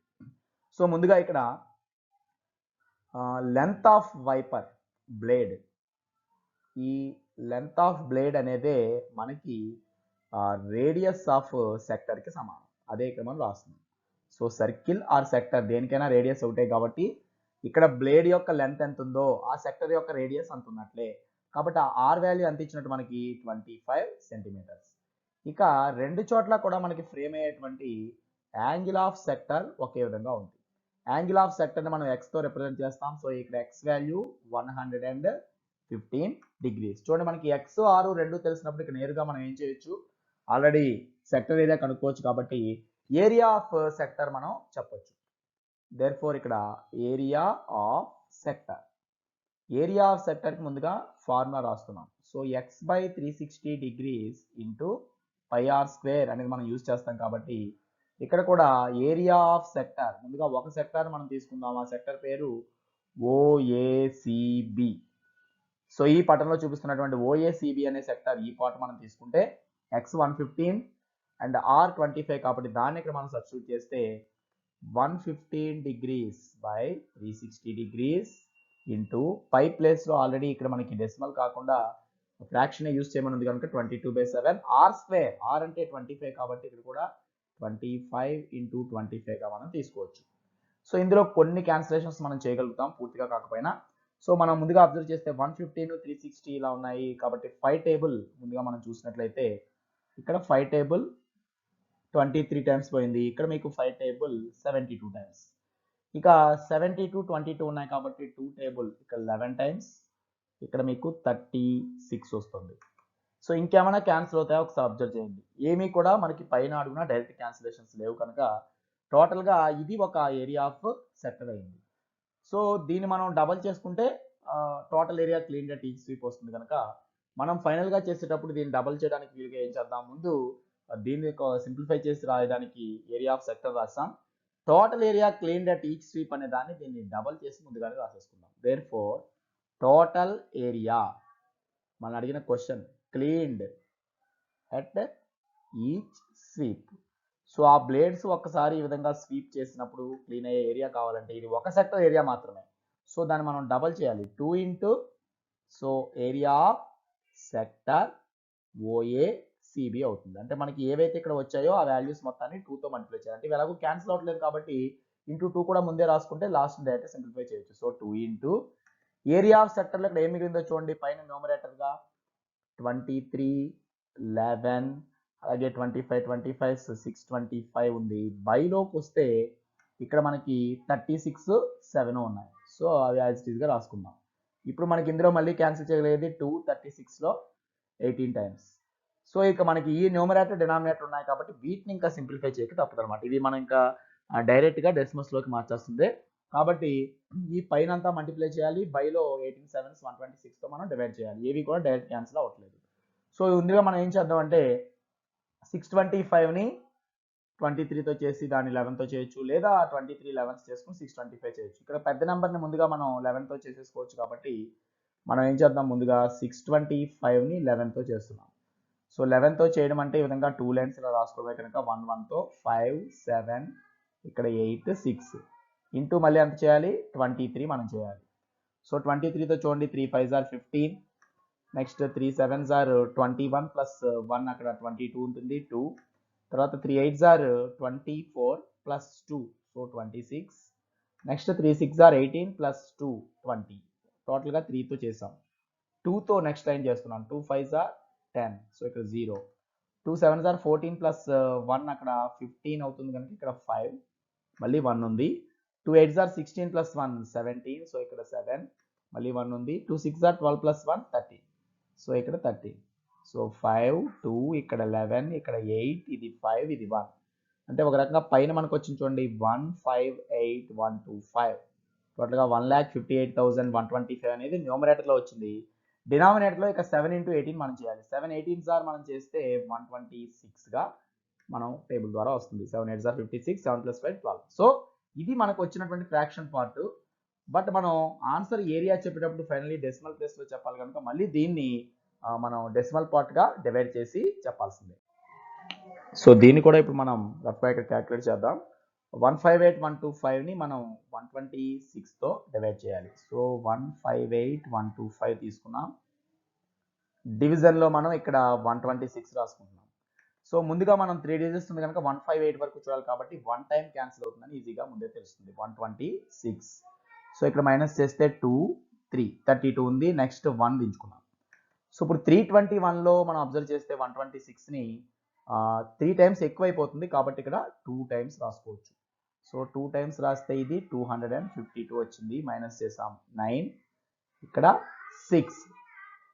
సో ముందుగా ఇక్కడ లెంత్ ఆఫ్ వైపర్ బ్లేడ్, ఈ లెంత్ ఆఫ్ బ్లేడ్ అనేదే మనకి రేడియస్ ఆఫ్ సెక్టర్కి సమానం. అదే ఇక్కడ మనం రాస్తున్నాం. సో సర్కిల్ ఆర్ సెక్టర్ దేనికైనా రేడియస్ ఒకటే కాబట్టి ఇక్కడ బ్లేడ్ యొక్క లెంత్ ఎంత ఉందో ఆ సెక్టర్ యొక్క రేడియస్ అంత ఉన్నట్లే. కాబట్టి ఆ ఆర్ వాల్యూ ఎంత ఇచ్చినట్టు మనకి 25 సెంటీమీటర్స్. ఇక రెండు చోట్ల కూడా మనకి ఫ్రేమ్ అయ్యేటువంటి యాంగిల్ ఆఫ్ సెక్టర్ ఒకే విధంగా ఉంది. యాంగిల్ ఆఫ్ సెక్టర్ని మనం ఎక్స్తో రిప్రజెంట్ చేస్తాం. సో ఇక్కడ ఎక్స్ వాల్యూ 115 డిగ్రీస్. చూడండి మనకి ఎక్స్ ఆరు రెండు తెలిసినప్పుడు ఇక్కడ నేరుగా మనం ఏం చేయొచ్చు, ఆల్రెడీ సెక్టర్ ఏరియా కనుక్కోవచ్చు కాబట్టి ఏరియా ఆఫ్ సెక్టర్ మనం చెప్పొచ్చు. దేర్ఫోర్ ఇక్కడ area of sector, area of సెక్టర్కి ముందుగా ఫార్ములా రాస్తున్నాం. So x by 360 degrees into pi r square అనేది మనం యూజ్ చేస్తాం కాబట్టి ఇక్కడ కూడా ఏరియా ఆఫ్ సెక్టర్ ముందుగా ఒక సెక్టర్ మనం తీసుకుందాం. ఆ సెక్టర్ పేరు ఓఏసిబి. సో ఈ పటంలో చూపిస్తున్నటువంటి ఓఏసిబి అనే సెక్టర్ ఈ పార్ట్ మనం తీసుకుంటే x115 అండ్ r25 కాబట్టి దాన్ని ఇక్కడ మనం సబ్స్టిట్యూట్ చేస్తే 115 degrees by 360 degrees into pi ప్లేస్లో ఆల్రెడీ ఇక్కడ మనకి డెసిమల్ కాకుండా ఫ్రాక్షన్ యూజ్ చేయమని ఉంది కనుక 22/7 r స్క్వేర్, r అంటే 25 కాబట్టి ఇక్కడ కూడా 25 ఇంటూ 25గా మనం తీసుకోవచ్చు. సో ఇందులో కొన్ని క్యాన్సిలేషన్స్ మనం చేయగలుగుతాం పూర్తిగా కాకపోయినా. సో మనం ముందుగా అబ్జర్వ్ చేస్తే 115 360 ఇలా ఉన్నాయి కాబట్టి 5 టేబుల్ ముందుగా మనం చూసినట్లయితే ఇక్కడ 5 టేబుల్ 23 టైమ్స్ పోయింది, ఇక్కడ మీకు 5 టేబుల్ 72 టైమ్స్. ఇక 72 22 ఉన్నాయి కాబట్టి 2 టేబుల్ ఇక్కడ 11 టైమ్స్, ఇక్కడ మీకు 36 వస్తుంది. సో ఇంకేమైనా క్యాన్సిల్ అవుతాయో ఒకసారి అబ్జర్వ్ చేయండి. ఏమీ కూడా మనకి పైన అడుగున డైరెక్ట్ క్యాన్సిలేషన్స్ లేవు కనుక టోటల్గా ఇది ఒక ఏరియా ఆఫ్ సెక్టర్ అయింది. సో దీన్ని మనం డబల్ చేసుకుంటే టోటల్ ఏరియా క్లీన్ గా టీచ్ స్వీప్ వస్తుంది కనుక మనం ఫైనల్గా చేసేటప్పుడు దీన్ని డబల్ చేయడానికి వీలుగా ఏం చేద్దాం, ముందు దీన్ని సింప్లిఫై చేసి రాయడానికి ఏరియా ఆఫ్ సెక్టర్ రాస్తాం. Total area clean at each sweep అనే దాన్ని దీన్ని డబల్ చేసి ముందుగానే రాసేసుకుందాం. దేర్ ఫోర్ టోటల్ ఏరియా మనం అడిగిన question cleaned at each sweep. So ఆ బ్లేడ్స్ ఒక్కసారి ఈ విధంగా స్వీప్ చేసినప్పుడు క్లీన్ అయ్యే ఏరియా కావాలంటే ఇది ఒక సెక్టర్ ఏరియా మాత్రమే. సో దాన్ని మనం డబల్ చేయాలి 2 into so area of sector OACB అవుతుంది. అంటే మనకి ఏవైతే ఇక్కడ వచ్చాయో ఆ వాల్యూస్ మొత్తాన్ని 2తో మల్టిప్లై చేయాలి. అంటే ఇవి ఎలాగో క్యాన్సిల్ అవ్వట్లేదు కాబట్టి ఇంటూ 2 కూడా ముందే రాసుకుంటే లాస్ట్ డైరెక్ట్ సింప్లిఫై చేయొచ్చు. సో 2 ఇంటూ ఏరియా ఆఫ్ సెక్టర్లో ఇక్కడ ఏం మిగిలిందో చూడండి, పైన న్యూమరేటర్గా 23 11 అలాగే 25 25 625 ఉంది. బైలోకి వస్తే ఇక్కడ మనకి 36 7 ఉన్నాయి. సో అవి యాజ్ ఇట్ ఈస్గా రాసుకుందాం. ఇప్పుడు మనకి ఇందులో మళ్ళీ క్యాన్సిల్ చేయగలిగేది 2 36లో 18 టైమ్స్. సో ఇక మనకి ఈ న్యూమరేటర్ డినామినేటర్ ఉన్నాయి కాబట్టి వీటిని ఇంకా సింప్లిఫై చేయక తప్పదు అనమాట. ఇది మనం ఇంకా డైరెక్ట్గా డెసిమల్స్లోకి మార్చేస్తుంది కాబట్టి ఈ పైన అంతా మల్టిప్లై చేయాలి, బైలో 18 7 126తో మనం డివైడ్ చేయాలి. ఏవి కూడా డైరెక్ట్ క్యాన్సిల్ అవ్వట్లేదు. సో ఇందులో మనం ఏం చేద్దాం అంటే 625ని 23తో చేసి దాన్ని 11తో చేయొచ్చు, లేదా 23 11 చేసుకుని 625 చేయొచ్చు. ఇక్కడ పెద్ద నెంబర్ని ముందుగా మనం 11తో చేసేసుకోవచ్చు కాబట్టి మనం ఏం చేద్దాం, ముందుగా 625ని 11తో చేస్తున్నాం. సో 11తో చేయడం అంటే ఈ విధంగా 2 లైన్స్ ఇలా రాసుకోవడం కనుక 1 1తో 5 7 ఇక్కడ 8 6 ఇంటూ మళ్ళీ ఎంత చేయాలి 23 మనం చేయాలి. సో 23తో చూడండి 3 5s are 15, next 3 7s are 21 plus 1 అక్కడ 22 ఉంటుంది 2, తర్వాత 3 8s are 24 plus 2 so 26, next 3 6s are 18 plus 2 20, టోటల్గా 3తో చేసాం. 2తో నెక్స్ట్ లైన్ చేస్తున్నాం 2 5s are 10 సో ఇక్కడ 0, 2 7s are 14 ప్లస్ 1 అక్కడ 15 అవుతుంది కనుక ఇక్కడ 5 మళ్ళీ 1 ఉంది, 2 8s are 16 ప్లస్ 1 17 సో ఇక్కడ 7 మళ్ళీ 1 ఉంది, 2 6s are 12 ప్లస్ 1 13 సో ఇక్కడ 13. సో 5 2 ఇక్కడ 11 ఇక్కడ 8 ఇది 5 ఇది 1 అంటే ఒక రకంగా పైన మనకు వచ్చింది చూడండి 158125 టోటల్గా 1,58,125 అనేది న్యూమరేటర్లో వచ్చింది. డినామినేటర్లో ఇక 7 ఇంటూ 18 మనం చేయాలి. 7 18s are మనం చేస్తే 126గా మనం టేబుల్ ద్వారా వస్తుంది. 7 8s are 56 7 ప్లస్ 5 12. సో ఇది మనకు వచ్చినటువంటి ఫ్రాక్షన్ పార్ట్. బట్ మనం ఆన్సర్ ఏరియా చెప్పేటప్పుడు ఫైనల్లీ డెసిమల్ ప్లేస్లో చెప్పాలి కనుక మళ్ళీ దీన్ని మనం డెసిమల్ పార్ట్గా డివైడ్ చేసి చెప్పాల్సిందే. సో దీన్ని కూడా ఇప్పుడు మనం రఫ్గా ఇక్కడ క్యాలిక్యులేట్ చేద్దాం. 158,125ని మనం 126తో డివైడ్ చేయాలి. సో 158,125 తీసుకున్నాం, డివిజన్లో మనం ఇక్కడ 126 రాసుకుంటున్నాం. సో ముందుగా మనం 3 డిజిట్స్ ఉంది కనుక 158 వరకు చూడాలి కాబట్టి 1 టైం క్యాన్సిల్ అవుతుందని ఈజీగా ముందే తెలుస్తుంది 126. సో ఇక్కడ మైనస్ చేస్తే 2 3 32 ఉంది, నెక్స్ట్ 1 దించుకున్నాం. సో ఇప్పుడు 321లో మనం అబ్జర్వ్ చేస్తే 126ని 3 టైమ్స్ ఎక్కువైపోతుంది కాబట్టి ఇక్కడ 2 టైమ్స్ రాసుకోవచ్చు. సో 2 టైమ్స్ రాస్తే ఇది 252 వచ్చింది, మైనస్ చేసాం 9 ఇక్కడ 6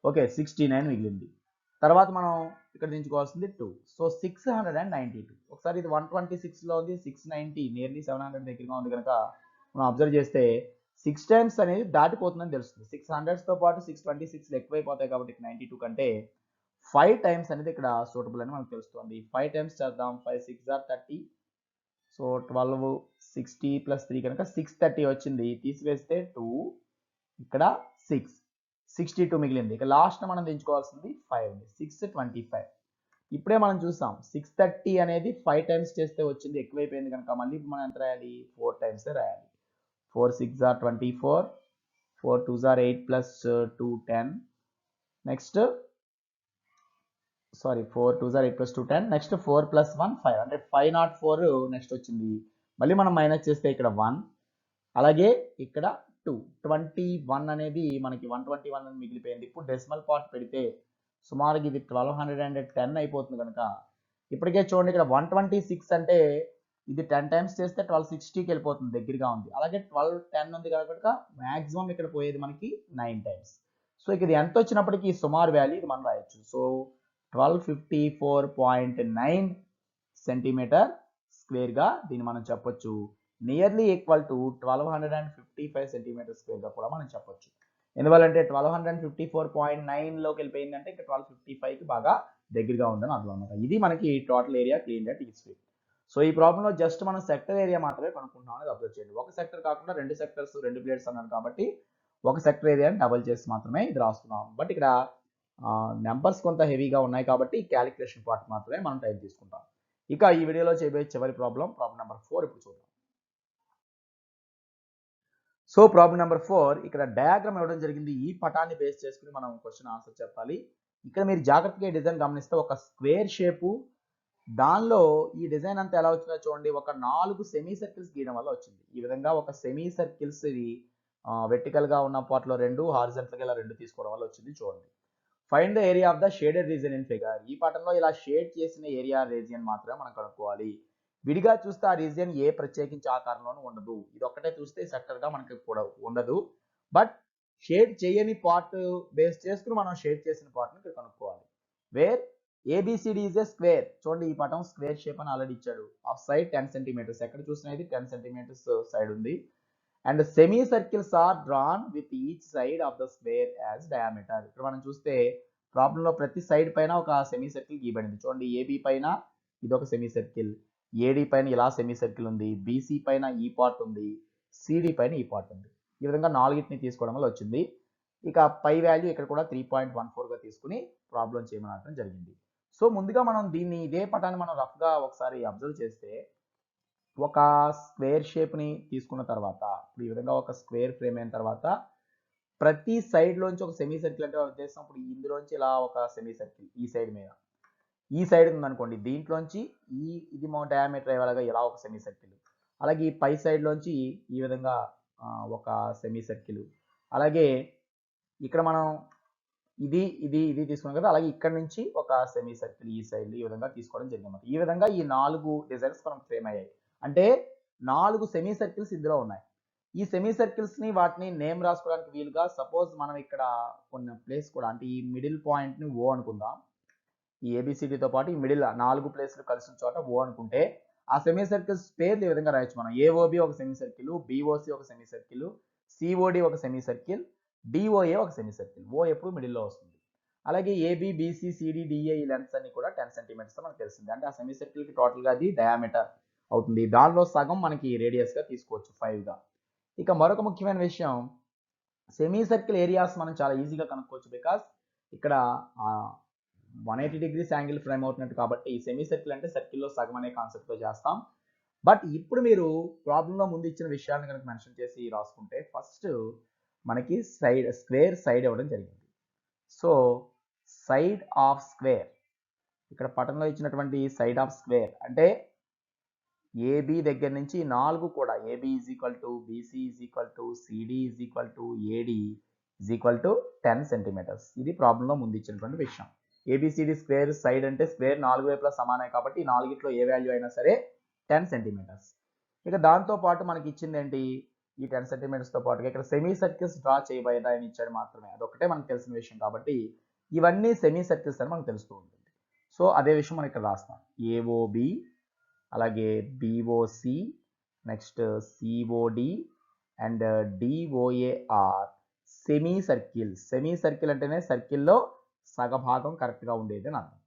ఓకే 69 మిగిలింది. తర్వాత మనం ఇక్కడ దించుకోవాల్సింది 2 సో 692. ఒకసారి ఇది 126లో ఉంది 690 నియర్లీ 700 దగ్గరగా ఉంది కనుక మనం అబ్జర్వ్ చేస్తే 6 టైమ్స్ అనేది దాటిపోతుందని తెలుస్తుంది. 600తో పాటు 626 ఎక్కువైపోతాయి కాబట్టి 92 కంటే 5 టైమ్స్ అనేది ఇక్కడ సూటబుల్ అని మనకు తెలుస్తుంది. 5 టైమ్స్ చేద్దాం, 5 6 are 30 సో 12 60 ప్లస్ 3 కనుక 630 వచ్చింది, తీసివేస్తే 2 ఇక్కడ 6 62 మిగిలింది. ఇక లాస్ట్ మనం దించుకోవాల్సింది 5 ఉంది. 625. ఇప్పుడే మనం చూసాం 630 అనేది 5 టైమ్స్ చేస్తే వచ్చింది, ఎక్కువైపోయింది కనుక మళ్ళీ మనం ఎంత రాయాలి, 4 టైమ్స్ రాయాలి. 4 6 are 24, 4 2s are 8 plus 2 10. Next 4 2s are 8 plus 2 10. Next 4 plus 1 5, అంటే 504 నెక్స్ట్ వచ్చింది. మళ్ళీ మనం మైనస్ చేస్తే ఇక్కడ 1, అలాగే ఇక్కడ 2, 21 అనేది మనకి 121 అని మిగిలిపోయింది. ఇప్పుడు డెసిమల్ పార్ట్ పెడితే సుమారుగా ఇది 1210 అయిపోతుంది కనుక ఇప్పటికే చూడండి ఇక్కడ 126 అంటే ఇది 10 టైమ్స్ చేస్తే 1260కి వెళ్ళిపోతుంది, దగ్గరగా ఉంది. అలాగే 1210 ఉంది కనుక మ్యాక్సిమం ఇక్కడ పోయేది మనకి 9 టైమ్స్. సో ఇక ఇది ఎంత వచ్చినప్పటికీ సుమారు వాల్యూ ఇది మనం రాయొచ్చు. సో 1254.9 సెంటీమీటర్ స్క్వేర్గా దీన్ని మనం చెప్పొచ్చు. నియర్లీ ఈక్వల్ టు 1255 సెంటీమీటర్ స్క్వేర్గా కూడా మనం చెప్పొచ్చు. ఎందువల్లంటే 1254.9లోకి వెళ్ళిపోయిందంటే ఇంకా 1255కి బాగా దగ్గరగా ఉందని అర్థం అనమాట. ఇది మనకి total area clean T square. So ఈ ప్రాబ్లంలో జస్ట్ మనం సెక్టర్ ఏరియా మాత్రమే కనుక్కుంటున్నాం అనేది అబ్జర్వ్ చేయండి. ఒక సెక్టర్ కాకుండా 2 సెక్టర్స్ 2 ప్లేట్స్ అన్నాడు కాబట్టి ఒక సెక్టర్ ఏరియాని డబుల్ చేసి మాత్రమే ఇది రాస్తున్నాం. బట్ ఇక్కడ నెంబర్స్ కొంత హెవీగా ఉన్నాయి కాబట్టి క్యాలిక్యులేషన్ పార్ట్ మాత్రమే మనం టైప్ తీసుకుంటాం. ఇక ఈ వీడియోలో చేయబోయే చివరి ప్రాబ్లం నెంబర్ 4 ఇప్పుడు చూద్దాం. సో ప్రాబ్లం నెంబర్ 4 ఇక్కడ డయాగ్రామ్ ఇవ్వడం జరిగింది. ఈ పటాన్ని బేస్ చేసుకుని మనం క్వశ్చన్ ఆన్సర్ చెప్పాలి. ఇక్కడ మీరు జాగ్రత్తగా ఈ డిజైన్ గమనిస్తే ఒక స్క్వేర్ షేపు, దానిలో ఈ డిజైన్ అంతా ఎలా వచ్చిందో చూడండి. ఒక 4 సెమీ సర్కిల్స్ గీయడం వల్ల వచ్చింది. ఈ విధంగా ఒక సెమీ సర్కిల్స్ ఇది వెర్టికల్ గా ఉన్న పార్ట్లో 2, హారిజంటల్ గా 2 తీసుకోవడం వల్ల వచ్చింది. చూడండి, find the area of the shaded region in figure. ఈ పాఠంలో ఇలా షేడ్ చేసిన ఏరియా రీజియన్ మాత్రమే మనం కనుక్కోవాలి. విడిగా చూస్తే ఆ రీజియన్ ఏ ప్రత్యేకించి ఆకారంలోనూ ఉండదు. ఇది ఒక్కటే చూస్తే సెక్టర్ గా మనకి కూడా ఉండదు. బట్ షేడ్ చేయని పార్ట్ బేస్ చేసుకుని మనం షేడ్ చేసిన పార్ట్ని ఇక్కడ కనుక్కోవాలి. Where ABCD is a square. చూడండి, ఈ పటం స్క్వేర్ షేప్ అని ఆల్రెడీ ఇచ్చాడు. ఆఫ్ సైడ్ 10 సెంటీమీటర్స్, ఎక్కడ చూసినా ఇది 10 సెంటీమీటర్స్ సైడ్ ఉంది. And semi circles are drawn with each side of the square as diameter. ఇక్కడ మనం చూస్తే ప్రాబ్లంలో ప్రతి సైడ్ పైన ఒక సెమీ సర్కిల్ గీయబడింది. చూడండి, AB పైన ఇది ఒక సెమీ సర్కిల్, AD పైన ఇలా సెమీ సర్కిల్ ఉంది, BC పైన ఈ పార్ట్ ఉంది, CD పైన ఈ పార్ట్ ఉంది. ఈ విధంగా 4ని తీసుకోవడం వల్ల వచ్చింది. ఇక పై వాల్యూ ఇక్కడ కూడా 3.14గా తీసుకుని ప్రాబ్లం చేయమని అడగడం జరిగింది. సో ముందుగా మనం దీన్ని ఇదే పటాన్ని మనం రఫ్గా ఒకసారి అబ్జర్వ్ చేస్తే ఒక స్క్వేర్ షేప్ని తీసుకున్న తర్వాత ఇప్పుడు ఈ విధంగా ఒక స్క్వేర్ ఫ్రేమ్ అయిన తర్వాత ప్రతి సైడ్ లోంచి ఒక సెమీ సర్కిల్ అంటే ఉద్దేశం. ఇప్పుడు ఇందులోంచి ఇలా ఒక సెమీ సర్కిల్ ఈ సైడ్ మీద, ఈ సైడ్ ఉందనుకోండి, దీంట్లోంచి ఇది మా డయామీటర్ అయ్యేలాగా ఇలా ఒక సెమీ సర్కిల్, అలాగే ఈ పై సైడ్ లోంచి ఈ విధంగా ఒక సెమీ సర్కిల్, అలాగే ఇక్కడ మనం ఇది ఇది ఇది తీసుకున్నాం కదా, అలాగే ఇక్కడ నుంచి ఒక సెమీ సర్కిల్ ఈ సైడ్ ఈ విధంగా తీసుకోవడం జరిగింది. ఈ విధంగా ఈ 4 డిజైన్స్ మనం ఫ్రేమ్ అయ్యాయి. అంటే 4 సెమీ సర్కిల్స్ ఇందులో ఉన్నాయి. ఈ సెమీ సర్కిల్స్ ని వాటిని నేమ్ రాసుకోవడానికి వీలుగా సపోజ్ మనం ఇక్కడ కొన్ని ప్లేస్ కూడా, అంటే ఈ మిడిల్ పాయింట్ ని O అనుకుందాం. ఈ ABCDతో పాటు ఈ మిడిల్ 4 ప్లేస్లు కలిసిన చోట O అనుకుంటే ఆ సెమీ సర్కిల్స్ పేర్లు ఈ విధంగా రాయొచ్చు మనం. AOB ఒక సెమీ సర్కిల్, BOC ఒక సెమీ సర్కిల్, COD ఒక సెమీ సర్కిల్, DOA ఒక సెమీ సర్కిల్. O ఎప్పుడు మిడిల్లో వస్తుంది. అలాగే AB BC CD DA ఈ లెంత్స్ అన్ని కూడా 10 సెంటీమీటర్స్ మనకు తెలిసింది. అంటే ఆ సెమీ సర్కిల్ కి టోటల్ గా అది డయామీటర్ అవుతుంది. దానిలో సగం మనకి రేడియస్ గా తీసుకోవచ్చు 5గా. ఇక మరొక ముఖ్యమైన విషయం, సెమీ సర్కిల్ ఏరియాస్ మనం చాలా ఈజీగా కనుక్కోవచ్చు. బికాస్ ఇక్కడ 180 degrees యాంగిల్ ఫ్రేమ్ అవుతున్నట్టు కాబట్టి ఈ సెమీ సర్కిల్ అంటే సర్కిల్లో సగం అనే కాన్సెప్ట్ తో చేస్తాం. బట్ ఇప్పుడు మీరు ప్రాబ్లంలో ముందు ఇచ్చిన విషయాలను కనుక మెన్షన్ చేసి రాసుకుంటే ఫస్ట్ మనకి స్క్వేర్ సైడ్ ఇవ్వడం జరిగింది. సో సైడ్ ఆఫ్ స్క్వేర్, ఇక్కడ పటంలో ఇచ్చినటువంటి సైడ్ ఆఫ్ స్క్వేర్ అంటే AB దగ్గర నుంచి 4 కూడా AB is equal to BC is equal to CD is equal to AD is equal to 10 centimeters. ఇది ప్రాబ్లంలో ముందు ఇచ్చినటువంటి విషయం. ABCD స్క్వేర్ సైడ్ అంటే స్క్వేర్ 4 వైపులా సమానమే కాబట్టి 4గిట్లో ఏ వాల్యూ అయినా సరే 10 సెంటీమీటర్స్. ఇక దాంతో పాటు మనకి ఇచ్చింది ఏంటి, ఈ 10 సెంటీమీటర్స్తో పాటుగా ఇక్కడ సెమీ సర్కిల్స్ డ్రా చేయబోయేదాన్ని ఇచ్చాడు మాత్రమే. అదొకటే మనకు తెలిసిన విషయం కాబట్టి ఇవన్నీ సెమీ సర్కిల్స్ అని మనకు తెలుస్తూ ఉంటుంది. సో అదే విషయం మనం ఇక్కడ రాస్తాం. AOB, అలాగే BOC, next COD and DOA are semi circle. Semi circle అంటేనే సర్కిల్లో సగభాగం కరెక్ట్గా ఉండేది అని అర్థం.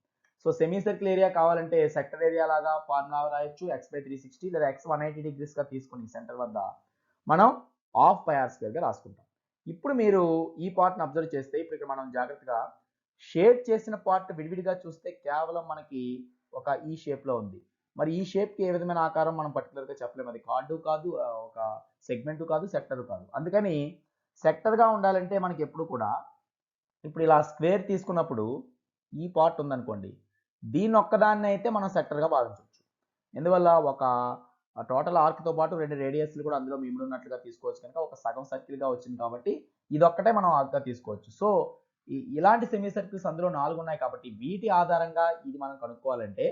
సో సెమీ సర్కిల్ ఏరియా కావాలంటే సెక్టర్ ఏరియా లాగా ఫార్ములా రాయొచ్చు. x/360 లేదా x 180 degrees గా తీసుకుని సెంటర్ వద్ద మనం ½ πr² గా రాసుకుంటాం. ఇప్పుడు మీరు ఈ పార్ట్ని అబ్జర్వ్ చేస్తే ఇప్పుడు ఇక్కడ మనం జాగ్రత్తగా షేడ్ చేసిన పార్ట్ విడివిడిగా చూస్తే కేవలం మనకి ఒక ఈ షేప్లో ఉంది. మరి ఈ షేప్కి ఏ విధమైన ఆకారం మనం పర్టికులర్గా చెప్పలేము. అది కార్డు కాదు, ఒక సెగ్మెంట్ కాదు, సెక్టర్ కాదు. అందుకని సెక్టర్గా ఉండాలంటే మనకి ఎప్పుడు కూడా ఇప్పుడు ఇలా స్క్వేర్ తీసుకున్నప్పుడు ఈ పార్ట్ ఉందనుకోండి, దీన్ని ఒక్కదాన్ని అయితే మనం సెక్టర్గా భావించవచ్చు. ఎందువల్ల ఒక టోటల్ ఆర్క్తో పాటు 2 రేడియస్లు కూడా అందులో ఉన్నట్లుగా తీసుకోవచ్చు కనుక ఒక సగం సర్కిల్గా వచ్చింది కాబట్టి ఇదొక్కటే మనం ఆర్క్గా తీసుకోవచ్చు. సో ఇలాంటి సెమీ సర్కిల్స్ అందులో 4 ఉన్నాయి కాబట్టి వీటి ఆధారంగా ఇది మనం కనుక్కోవాలంటే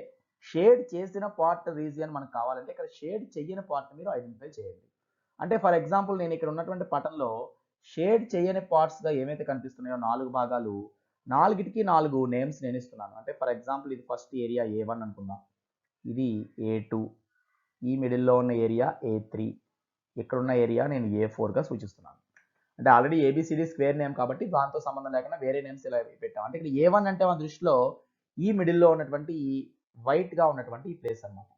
షేడ్ చేసిన పార్ట్ రీజియన్ మనకు కావాలంటే ఇక్కడ షేడ్ చెయ్యని పార్ట్ మీరు ఐడెంటిఫై చేయండి. అంటే ఫర్ ఎగ్జాంపుల్ నేను ఇక్కడ ఉన్నటువంటి పటంలో షేడ్ చేయని పార్ట్స్గా ఏమైతే కనిపిస్తున్నాయో 4 భాగాలు, 4టికి 4 నేమ్స్ నేను ఇస్తున్నాను. అంటే ఫర్ ఎగ్జాంపుల్ ఇది ఫస్ట్ ఏరియా A1 అనుకుందాం, ఇది A2, ఈ మిడిల్లో ఉన్న ఏరియా A3, ఇక్కడ ఉన్న ఏరియా నేను A4గా సూచిస్తున్నాను. అంటే ఆల్రెడీ ఏబిసిడి స్క్వేర్ నేమ్ కాబట్టి దాంతో సంబంధం లేకుండా వేరే నేమ్స్ ఇలా పెట్టాం. అంటే ఇక్కడ A1 అంటే మన దృష్టిలో ఈ మిడిల్లో ఉన్నటువంటి ఈ వైట్గా ఉన్నటువంటి ఈ ప్లేస్ అన్నమాట.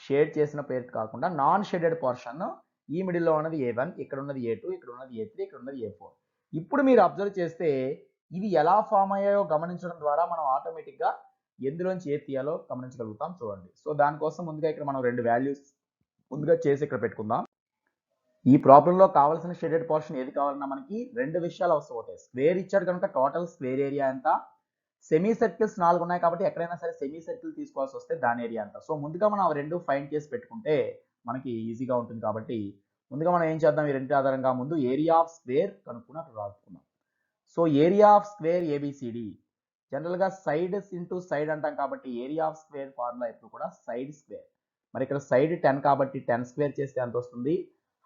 షేడ్ చేసిన పేరు కాకుండా నాన్ షేడెడ్ పోర్షన్ ఈ మిడిల్లో ఉన్నది A1, ఇక్కడ ఉన్నది A2, ఇక్కడ ఉన్నది A3, ఇక్కడ ఉన్నది A4. ఇప్పుడు మీరు అబ్జర్వ్ చేస్తే ఇవి ఎలా ఫామ్ అయ్యాయో గమనించడం ద్వారా మనం ఆటోమేటిక్గా ఎందులోంచి ఏ తీయాలో గమనించగలుగుతాం. చూడండి. సో దానికోసం ముందుగా ఇక్కడ మనం 2 వాల్యూస్ ముందుగా చేసి ఇక్కడ పెట్టుకుందాం. ఈ ప్రాబ్లంలో కావాల్సిన షేడెడ్ పోర్షన్ ఏది కావాలన్నా మనకి 2 విషయాలు అవసరం అవుతాయి. స్క్వేర్ ఇచ్చాడు కనుక టోటల్ స్క్వేర్ ఏరియా ఎంత, సెమీ సర్కిల్స్ 4 ఉన్నాయి కాబట్టి ఎక్కడైనా సరే సెమీ సర్కిల్ తీసుకోవాల్సి వస్తే దాని ఏరియా ఎంత. సో ముందుగా మనం అవి 2 ఫైండ్ చేసి పెట్టుకుంటే మనకి ఈజీగా ఉంటుంది కాబట్టి ముందుగా మనం ఏం చేద్దాం, ఈ రెండింటి ఆధారంగా ముందు ఏరియా ఆఫ్ స్క్వేర్ కనుక్కుని అక్కడ రాసుకుందాం. So area of square ABCD జనరల్గా సైడ్స్ ఇంటూ సైడ్ అంటాం కాబట్టి ఏరియా ఆఫ్ స్క్వేర్ ఫార్ములా ఎప్పుడు కూడా సైడ్ స్క్వేర్. మరి ఇక్కడ సైడ్ 10 కాబట్టి 10 స్క్వేర్ చేస్తే ఎంత వస్తుంది,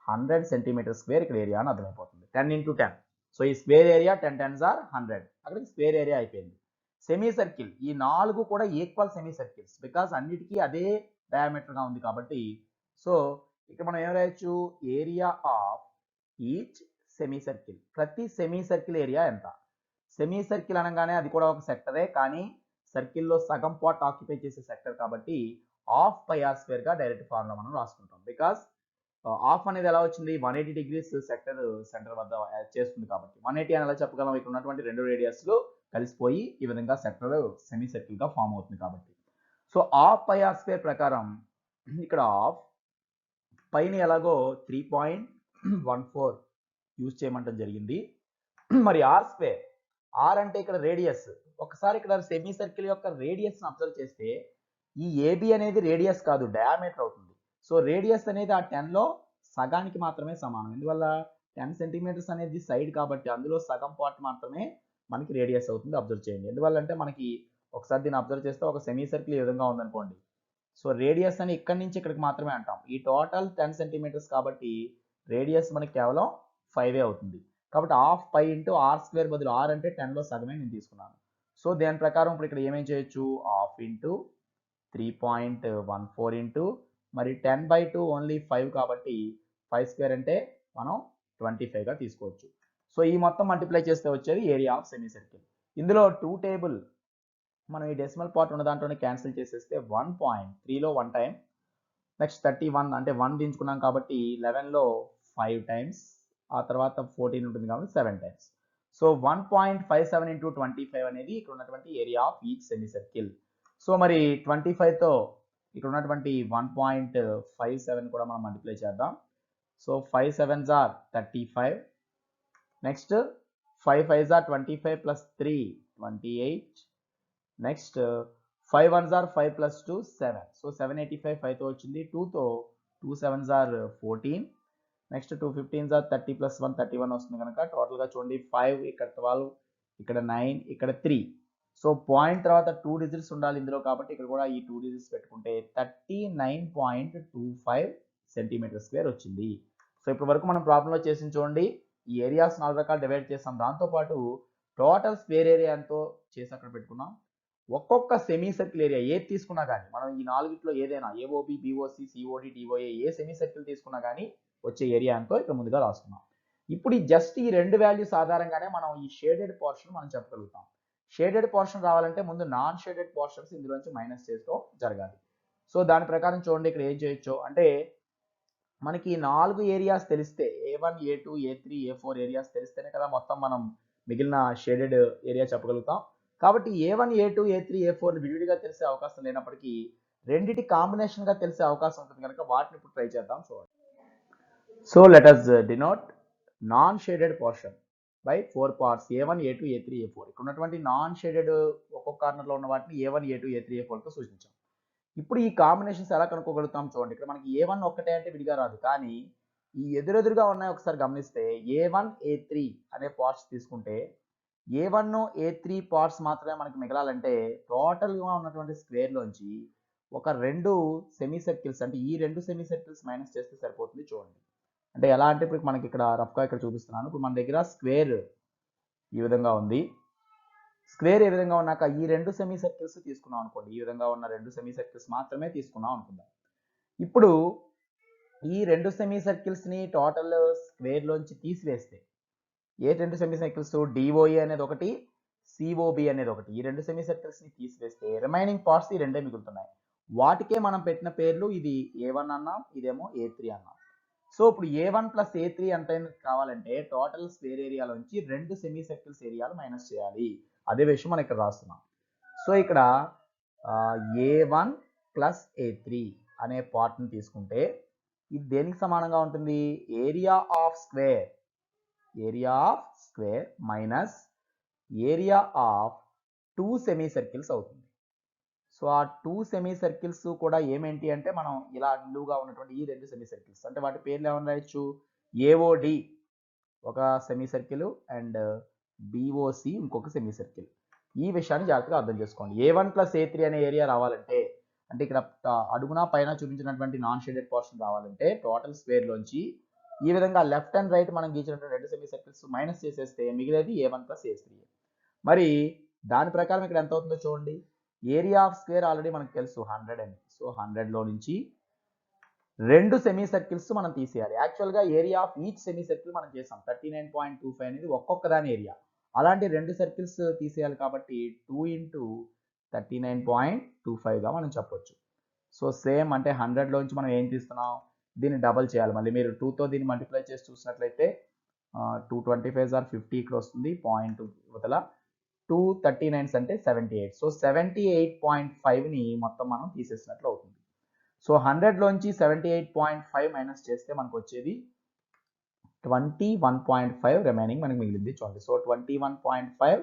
100 సెంటీమీటర్ స్క్వేర్ ఇక్కడ ఏరియా అని అర్థమైపోతుంది. 10 into 10. సో ఈ స్క్వేర్ ఏరియా 10 10s are 100. అక్కడికి స్క్వేర్ ఏరియా అయిపోయింది. సెమీ సర్కిల్ ఈ 4 కూడా ఈక్వల్ సెమీ సర్కిల్స్ బికాస్ అన్నిటికీ అదే డయామీటర్గా ఉంది కాబట్టి సో ఇక్కడ మనం ఏం రాయొచ్చు, area of each semi circle. ప్రతి సెమీ సర్కిల్ ఏరియా ఎంత. సెమీ సర్కిల్ అనగానే అది కూడా ఒక సెక్టరే, కానీ సర్కిల్లో సగం పార్ట్ ఆక్యుపై చేసే సెక్టర్ కాబట్టి హాఫ్ పై ఆర్ స్క్వేర్గా డైరెక్ట్ ఫార్ములా మనం రాసుకుంటాం. బికాస్ హాఫ్ అనేది ఎలా వచ్చింది, 180 degrees సెంటర్ వద్ద చేస్తుంది కాబట్టి 180 అని ఎలా చెప్పగలం, ఇక్కడ ఉన్నటువంటి 2 రేడియస్లు కలిసిపోయి ఈ విధంగా సెక్టర్ సెమీ సర్కిల్గా ఫామ్ అవుతుంది కాబట్టి. So half pi r square ప్రకారం ఇక్కడ హాఫ్ పైన ఎలాగో 3.14 యూజ్ చేయమంటం జరిగింది. మరి ఆర్ స్క్వేర్, ఆర్ అంటే ఇక్కడ రేడియస్. ఒకసారి ఇక్కడ సెమీ సర్కిల్ యొక్క రేడియస్ని అబ్జర్వ్ చేస్తే ఈ ఏబి అనేది రేడియస్ కాదు, డయామీటర్ అవుతుంది. సో రేడియస్ అనేది ఆ 10లో సగానికి మాత్రమే సమానం. ఎందువల్ల 10 సెంటీమీటర్స్ అనేది సైడ్ కాబట్టి అందులో సగం పార్ట్ మాత్రమే మనకి రేడియస్ అవుతుంది. అబ్జర్వ్ చేయండి. ఎందువల్ల అంటే మనకి ఒకసారి దీన్ని అబ్జర్వ్ చేస్తే ఒక సెమీ సర్కిల్ ఈ విధంగా ఉందనుకోండి. సో రేడియస్ అని ఇక్కడి నుంచి ఇక్కడికి మాత్రమే అంటాం. ఈ టోటల్ 10 సెంటీమీటర్స్ కాబట్టి రేడియస్ మనకి కేవలం 5 అవుతుంది. కాబట్టి half pi into r square బదులు ఆర్ అంటే 10లో సగమే నేను తీసుకున్నాను. సో దాని ప్రకారం ఇప్పుడు ఇక్కడ ఏమేం చేయొచ్చు, హాఫ్ ఇంటూ 3.14 ఇంటూ మరి 10/2 ఓన్లీ 5 కాబట్టి 5 స్క్వేర్ అంటే మనం 25గా తీసుకోవచ్చు. సో ఈ మొత్తం మల్టిప్లై చేస్తే వచ్చేది ఏరియా ఆఫ్ సెమీ సర్కిల్. ఇందులో 2 టేబుల్ మనం ఈ డెసిమల్ పార్ట్ ఉన్న దాంట్లోనే క్యాన్సిల్ చేసేస్తే 1.3లో 1 టైం, నెక్స్ట్ 31 అంటే 1 దించుకున్నాం కాబట్టి 11లో 5 టైమ్స్, ఆ తర్వాత 14 ఉంటుంది కాబట్టి 7 టైమ్స్. సో 1.57 into 25 అనేది ఇక్కడ ఉన్నటువంటి area of each semi circle. So మరి 25తో ఇక్కడ ఉన్నటువంటి 1.57 కూడా మనం మల్టిప్లై చేద్దాం. So 5 7s are 35, next 5 5s are 25 plus 3 28, next 5 1s are 5 plus 2 7. So 785 5తో వచ్చింది, 2తో 2 7s are 14, next 2 15s are 30 plus 1 31 వస్తుంది కనుక టోటల్గా చూడండి 5 ఇక్కడ 12 ఇక్కడ 9 ఇక్కడ 3. సో పాయింట్ తర్వాత 2 డిజిట్స్ ఉండాలి ఇందులో కాబట్టి ఇక్కడ కూడా ఈ 2 డిజిట్స్ పెట్టుకుంటే 39.25 సెంటీమీటర్ స్క్వేర్ వచ్చింది. సో ఇప్పటి వరకు మనం ప్రాబ్లంలో చేసి చూడండి ఈ ఏరియాస్ 4 రకాలు డివైడ్ చేస్తాం. దాంతోపాటు టోటల్ స్క్వేర్ ఏరియా ఎంతో చేసి అక్కడ పెట్టుకున్నాం. ఒక్కొక్క సెమీ సర్కిల్ ఏరియా ఏది తీసుకున్నా కానీ మనం ఈ 4ట్లో ఏదైనా ఏఓబి బిఓసి సిఓడి డిఓఏ ఏ సెమీ సర్కిల్ తీసుకున్నా కానీ వచ్చే ఏరియా ఎంతో ఇక్కడ ముందుగా రాసుకున్నాం. ఇప్పుడు ఈ జస్ట్ ఈ 2 వాల్యూస్ ఆధారంగానే మనం ఈ షేడెడ్ పోర్షన్ మనం చెప్పగలుగుతాం. షేడెడ్ పోర్షన్ రావాలంటే ముందు నాన్ షేడెడ్ పోర్షన్స్ ఇందులోంచి మైనస్ చేసుకో జరగాలి. సో దాని ప్రకారం చూడండి ఇక్కడ ఏం చేయొచ్చు అంటే మనకి 4 ఏరియాస్ తెలిస్తే A1, A2, A3, A4 areas తెలిస్తేనే కదా మొత్తం మనం మిగిలిన షేడెడ్ ఏరియా చెప్పగలుగుతాం. కాబట్టి A1, A2, A3, A4 విడివిడిగా తెలిసే అవకాశం లేనప్పటికీ రెండిటి కాంబినేషన్గా తెలిసే అవకాశం ఉంటుంది కనుక వాటిని ఇప్పుడు ట్రై చేద్దాం. చూడండి. So let us denote non shaded portion by 4 parts A1, A2, A3, A4. ఇక్కడ ఉన్నటువంటి నాన్ షేడెడ్ ఒక్కొక్క కార్నర్లో ఉన్న వాటిని A1, A2, A3, A4తో సూచించాం. ఇప్పుడు ఈ కాంబినేషన్స్ ఎలా కనుక్కోగలుగుతాం చూడండి. ఇక్కడ మనకి A1 ఒక్కటే అంటే విడిగా రాదు, కానీ ఈ ఎదురెదురుగా ఉన్నాయి ఒకసారి గమనిస్తే A1, A3 అనే పార్ట్స్ తీసుకుంటే A1, A3 పార్ట్స్ మాత్రమే మనకి మిగలాలంటే టోటల్గా ఉన్నటువంటి స్క్వేర్లోంచి ఒక 2 సెమీ సర్కిల్స్, అంటే ఈ 2 సెమీ సర్కిల్స్ మైనస్ చేస్తే సరిపోతుంది. చూడండి, అంటే ఎలా అంటే ఇప్పుడు మనకి ఇక్కడ రఫ్గా ఇక్కడ చూపిస్తున్నాను. ఇప్పుడు మన దగ్గర స్క్వేర్ ఈ విధంగా ఉంది. స్క్వేర్ ఏ విధంగా ఉన్నాక ఈ 2 సెమీ సర్కిల్స్ తీసుకున్నాం అనుకోండి. ఈ విధంగా ఉన్న 2 సెమీ సర్కిల్స్ మాత్రమే తీసుకున్నాం అనుకుందాం. ఇప్పుడు ఈ 2 సెమీ సర్కిల్స్ని టోటల్ స్క్వేర్లోంచి తీసివేస్తే ఏ 2 సెమీ సర్కిల్స్, డిఓఏ అనేది ఒకటి, సిఓబి అనేది ఒకటి. ఈ 2 సెమీ సర్కిల్స్ని తీసివేస్తే రిమైనింగ్ పార్ట్స్ ఈ రెండే మిగులుతున్నాయి. వాటికే మనం పెట్టిన పేర్లు, ఇది A1 అన్నాం, ఇదేమో A3 అన్నాం. సో ఇప్పుడు A1 ప్లస్ A3 అంటే కావాలంటే టోటల్ స్క్వేర్ ఏరియాలోంచి 2 సెమీ సర్కిల్స్ ఏరియాలు మైనస్ చేయాలి. అదే విషయం మనం ఇక్కడ రాస్తున్నాం. సో ఇక్కడ A1 ప్లస్ A3 అనే పార్ట్ని తీసుకుంటే ఇది దేనికి సమానంగా ఉంటుంది? Area of square minus area of 2 semi circles అవుతుంది. సో ఆ 2 సెమీ సర్కిల్స్ కూడా ఏమేంటి అంటే మనం ఇలా నిలువుగా ఉన్నటువంటి ఈ 2 సెమీ సర్కిల్స్, అంటే వాటి పేర్లు ఏమని రాయొచ్చు? AOD ఒక సెమీ సర్కిల్ అండ్ BOC ఇంకొక సెమీ సర్కిల్. ఈ విషయాన్ని జాగ్రత్తగా అర్థం చేసుకోండి. A1 ప్లస్ A3 అనే ఏరియా రావాలంటే, అంటే ఇక్కడ అడుగున పైన చూపించినటువంటి నాన్ షేడెడ్ పోర్షన్ రావాలంటే టోటల్ స్క్వేర్లోంచి ఈ విధంగా లెఫ్ట్ అండ్ రైట్ మనం గీచినటువంటి 2 సెమీ సర్కిల్స్ మైనస్ చేసేస్తే మిగిలేది A1 ప్లస్ A3. మరి దాని ప్రకారం ఇక్కడ ఎంత అవుతుందో చూడండి. ఏరియా ఆఫ్ స్క్వేర్ ఆల్రెడీ మనకు తెలుసు 100 అని. సో 100లో నుంచి 2 సెమీ సర్కిల్స్ మనం తీసేయాలి. యాక్చువల్గా area of each semi circle మనం చేసాం. 39.25 అనేది ఒక్కొక్క దాని ఏరియా. అలాంటి 2 సర్కిల్స్ తీసేయాలి కాబట్టి 2 ఇంటూ 39.25గా మనం చెప్పొచ్చు. సో సేమ్ అంటే 100లోంచి మనం ఏం తీస్తున్నాం, దీన్ని డబల్ చేయాలి. మళ్ళీ మీరు 2తో దీన్ని మల్టిప్లై చేసి చూసినట్లయితే 225 ఆర్ 50 ఇక్కడ వస్తుంది. పాయింట్ ఇవతల 239 అంటే 78. సో 78.5ని మొత్తం మనం తీసేసినట్లు అవుతుంది. సో 100లోంచి 78.5 మైనస్ చేస్తే మనకు వచ్చేది 21.5 రిమైనింగ్ మనకి మిగిలింది. చూడండి, సో 21.5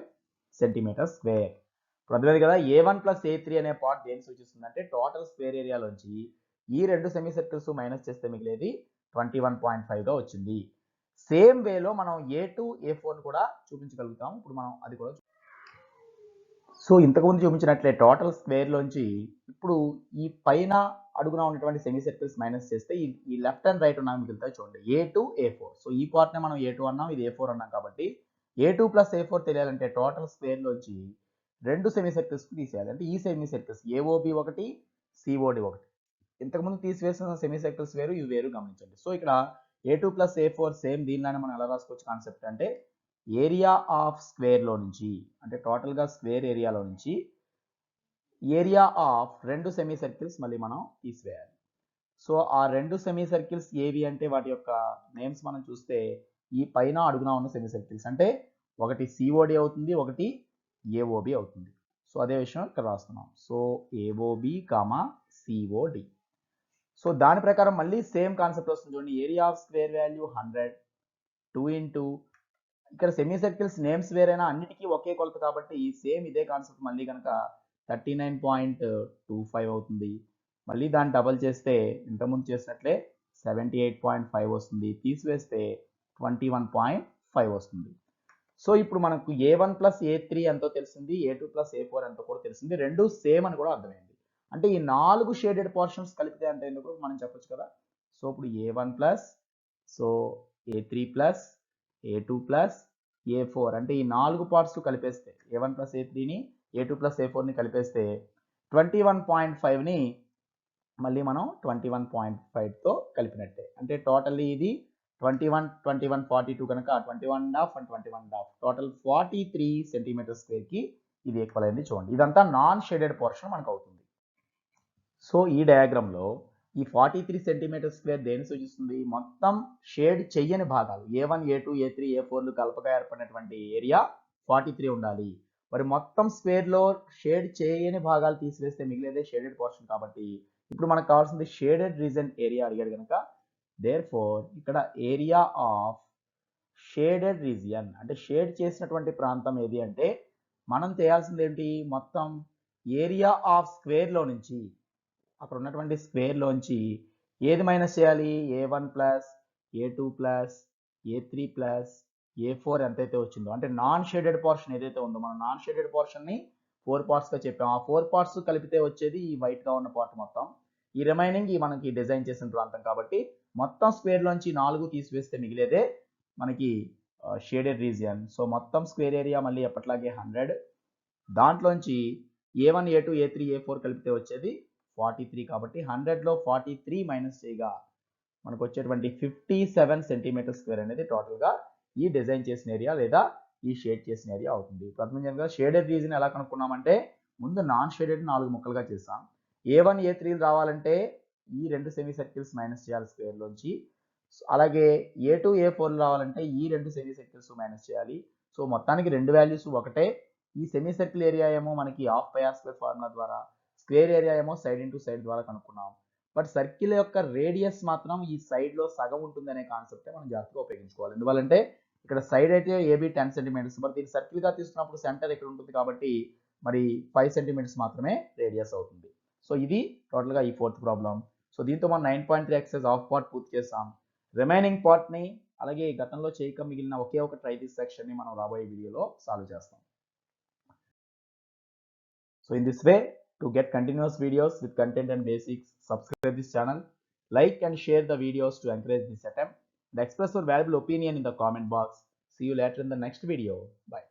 సెంటీమీటర్ స్క్వేర్. అర్థమైంది కదా? A1 ప్లస్ A3 అనే పార్ట్ దేని సూచిస్తుందంటే టోటల్ స్క్వేర్ ఏరియాలోంచి ఈ 2 సెమీ సర్కిల్స్ మైనస్ చేస్తే మిగిలేది 21.5గా వచ్చింది. సేమ్ వేలో మనం A2, A4 కూడా చూపించగలుగుతాం. ఇప్పుడు మనం అది కూడా సో ఇంతకుముందు చూపించినట్లే టోటల్ స్క్వేర్లోంచి ఇప్పుడు ఈ పైన అడుగున ఉన్నటువంటి సెమీ సర్కిల్స్ మైనస్ చేస్తే ఈ లెఫ్ట్ అండ్ రైట్ ఉన్న మిగులుతాయి. చూడండి, A2, A4. సో ఈ పార్ట్నే మనం A2 అన్నాం, ఇది A4 అన్నాం. కాబట్టి A2 ప్లస్ A4 తెలియాలంటే టోటల్ స్క్వేర్లోంచి 2 సెమీ సర్కిల్స్కి తీసేయాలి. అంటే ఈ సెమీ సర్కిల్స్ AOB ఒకటి, COD ఒకటి. ఇంతకుముందు తీసివేసిన సెమీ సర్కిల్స్ వేరు, ఇవి వేరు గమనించండి. సో ఇక్కడ A2 ప్లస్ A4 సేమ్ దీనిలానే మనం ఎలా రాసుకోవచ్చు కాన్సెప్ట్ అంటే ఏరియా ఆఫ్ స్క్వేర్లో నుంచి, అంటే టోటల్గా స్క్వేర్ ఏరియాలో నుంచి ఏరియా ఆఫ్ 2 సెమీ సర్కిల్స్ మళ్ళీ మనం తీసివేయాలి. సో ఆ 2 సెమీ సర్కిల్స్ ఏవి అంటే వాటి యొక్క నేమ్స్ మనం చూస్తే ఈ పైన అడుగున ఉన్న సెమీ సర్కిల్స్ అంటే ఒకటి COD అవుతుంది, ఒకటి AOB అవుతుంది. సో అదే విషయం ఇక్కడ రాస్తున్నాం. So AOB, COD. సో దాని ప్రకారం మళ్ళీ సేమ్ కాన్సెప్ట్ వస్తుంది. చూడండి, area of square value 100, 2 into ఇక్కడ సెమీ సర్కిల్స్ నేమ్స్ వేరైనా అన్నిటికీ ఒకే కొలత కాబట్టి సేమ్ ఇదే కాన్సెప్ట్ మళ్ళీ కనుక 39.25 అవుతుంది. మళ్ళీ దాన్ని డబల్ చేస్తే ఇంతకుముందు చేసినట్లే 78.5 వస్తుంది. తీసివేస్తే 21.5 వస్తుంది. సో ఇప్పుడు మనకు A1 ప్లస్ A3 ఎంతో తెలిసింది, A2 ప్లస్ A4 ఎంతో కూడా తెలిసింది. రెండు సేమ్ అని కూడా అర్థమైంది. అంటే ఈ 4 షేడెడ్ పోర్షన్స్ కలిపితే అంటే ఎందుకు మనం చెప్పొచ్చు కదా. సో ఇప్పుడు A1 plus, so A3 plus, A2 plus, A4 అంటే ఈ 4 పార్ట్స్ కలిపేస్తే A1 ప్లస్ A3ని, A2 ప్లస్ A4ని కలిపేస్తే 21.5ని మళ్ళీ మనం 21.5తో కలిపినట్టే. అంటే టోటల్లీ ఇది 21, 21, 42 కనుక 21.5 అండ్ 21.5 టోటల్ 43 సెంటీమీటర్ స్క్వేర్కి ఇది ఈక్వల్ అయింది. చూడండి, ఇదంతా నాన్ షేడెడ్ పోర్షన్ మనకు అవుతుంది. సో ఈ డయాగ్రామ్లో ఈ 43 సెంటీమీటర్ స్క్వేర్ దేని సూచిస్తుంది? మొత్తం షేడ్ చెయ్యని భాగాలు A1, A2, A3, A4లు కలపగా ఏర్పడినటువంటి ఏరియా 43 ఉండాలి. మరి మొత్తం స్క్వేర్లో షేడ్ చేయని భాగాలు తీసివేస్తే మిగిలేదే షేడెడ్ పోర్షన్ కాబట్టి ఇప్పుడు మనకు కావాల్సింది షేడెడ్ రీజన్ ఏరియా అడిగాడు కనుక దేర్ఫోర్ ఇక్కడ ఏరియా ఆఫ్ షేడెడ్ రీజియన్ అంటే షేడ్ చేసినటువంటి ప్రాంతం ఏది అంటే మనం చేయాల్సింది ఏంటి? మొత్తం ఏరియా ఆఫ్ స్క్వేర్లో నుంచి అక్కడ ఉన్నటువంటి స్క్వేర్లోంచి ఏది మైనస్ చేయాలి? A1 plus A2 plus A3 plus A4 ఎంతైతే వచ్చిందో అంటే నాన్ షేడెడ్ పోర్షన్ ఏదైతే ఉందో మనం నాన్ షేడెడ్ పోర్షన్ని 4 పార్ట్స్గా చెప్పాం. ఆ 4 పార్ట్స్ కలిపితే వచ్చేది ఈ వైట్గా ఉన్న పార్ట్ మొత్తం. ఈ రిమైనింగ్ మనకి డిజైన్ చేసిన ప్రాంతం కాబట్టి మొత్తం స్క్వేర్లోంచి 4 తీసివేస్తే మిగిలేదే మనకి షేడెడ్ రీజియన్. సో మొత్తం స్క్వేర్ ఏరియా మళ్ళీ ఎప్పట్లాగే 100. దాంట్లోంచి A1, A2, A3, A4 కలిపితే వచ్చేది 43 కాబట్టి 100లో 43 మైనస్ చేయగా మనకు వచ్చేటువంటి 57 సెంటీమీటర్ స్క్వేర్ అనేది టోటల్గా ఈ డిజైన్ చేసిన ఏరియా లేదా ఈ షేడ్ చేసిన ఏరియా అవుతుంది. ప్రథమంగా షేడెడ్ రీజన్ ఎలా కనుక్కున్నామంటే ముందు నాన్ షేడెడ్ 4 ముక్కలుగా చేసాం. A1, A3 రావాలంటే ఈ 2 సెమీ సర్కిల్స్ మైనస్ చేయాలి స్క్వేర్లోంచి. అలాగే A2, A4 రావాలంటే ఈ 2 సెమీ సర్కిల్స్ మైనస్ చేయాలి. సో మొత్తానికి 2 వాల్యూస్ ఒకటే. ఈ సెమీ సర్కిల్ ఏరియా ఏమో మనకి half pi r square formula ద్వారా, స్క్వేర్ ఏరియా ఏమో సైడ్ ఇంటూ సైడ్ ద్వారా కనుక్కున్నాం. బట్ సర్కిల్ యొక్క రేడియస్ మాత్రం ఈ సైడ్లో సగం ఉంటుంది అనే కాన్సెప్టే మనం జాగ్రత్తగా ఉపయోగించుకోవాలి. ఎందువల్లంటే ఇక్కడ సైడ్ అయితే AB 10 సెంటీమీటర్స్, మరి దీన్ని సర్కిల్గా తీసుకున్నప్పుడు సెంటర్ ఇక్కడ ఉంటుంది కాబట్టి మరి 5 సెంటీమీటర్స్ మాత్రమే రేడియస్ అవుతుంది. సో ఇది టోటల్గా ఈ 4th ప్రాబ్లం. సో దీంతో మనం 9.3 ఎక్సైజ్ హాఫ్ పార్ట్ పూర్తి చేస్తాం. రిమైనింగ్ పార్ట్ని అలాగే గతంలో చేయక మిగిలిన ఒకే ఒక ట్రై దిస్ సెక్షన్ని మనం రాబోయే వీడియోలో సాల్వ్ చేస్తాం. So in this way, to get continuous videos with content and basics, subscribe this channel, like and share the videos to encourage this attempt, and express your valuable opinion in the comment box. See you later in the next video. Bye.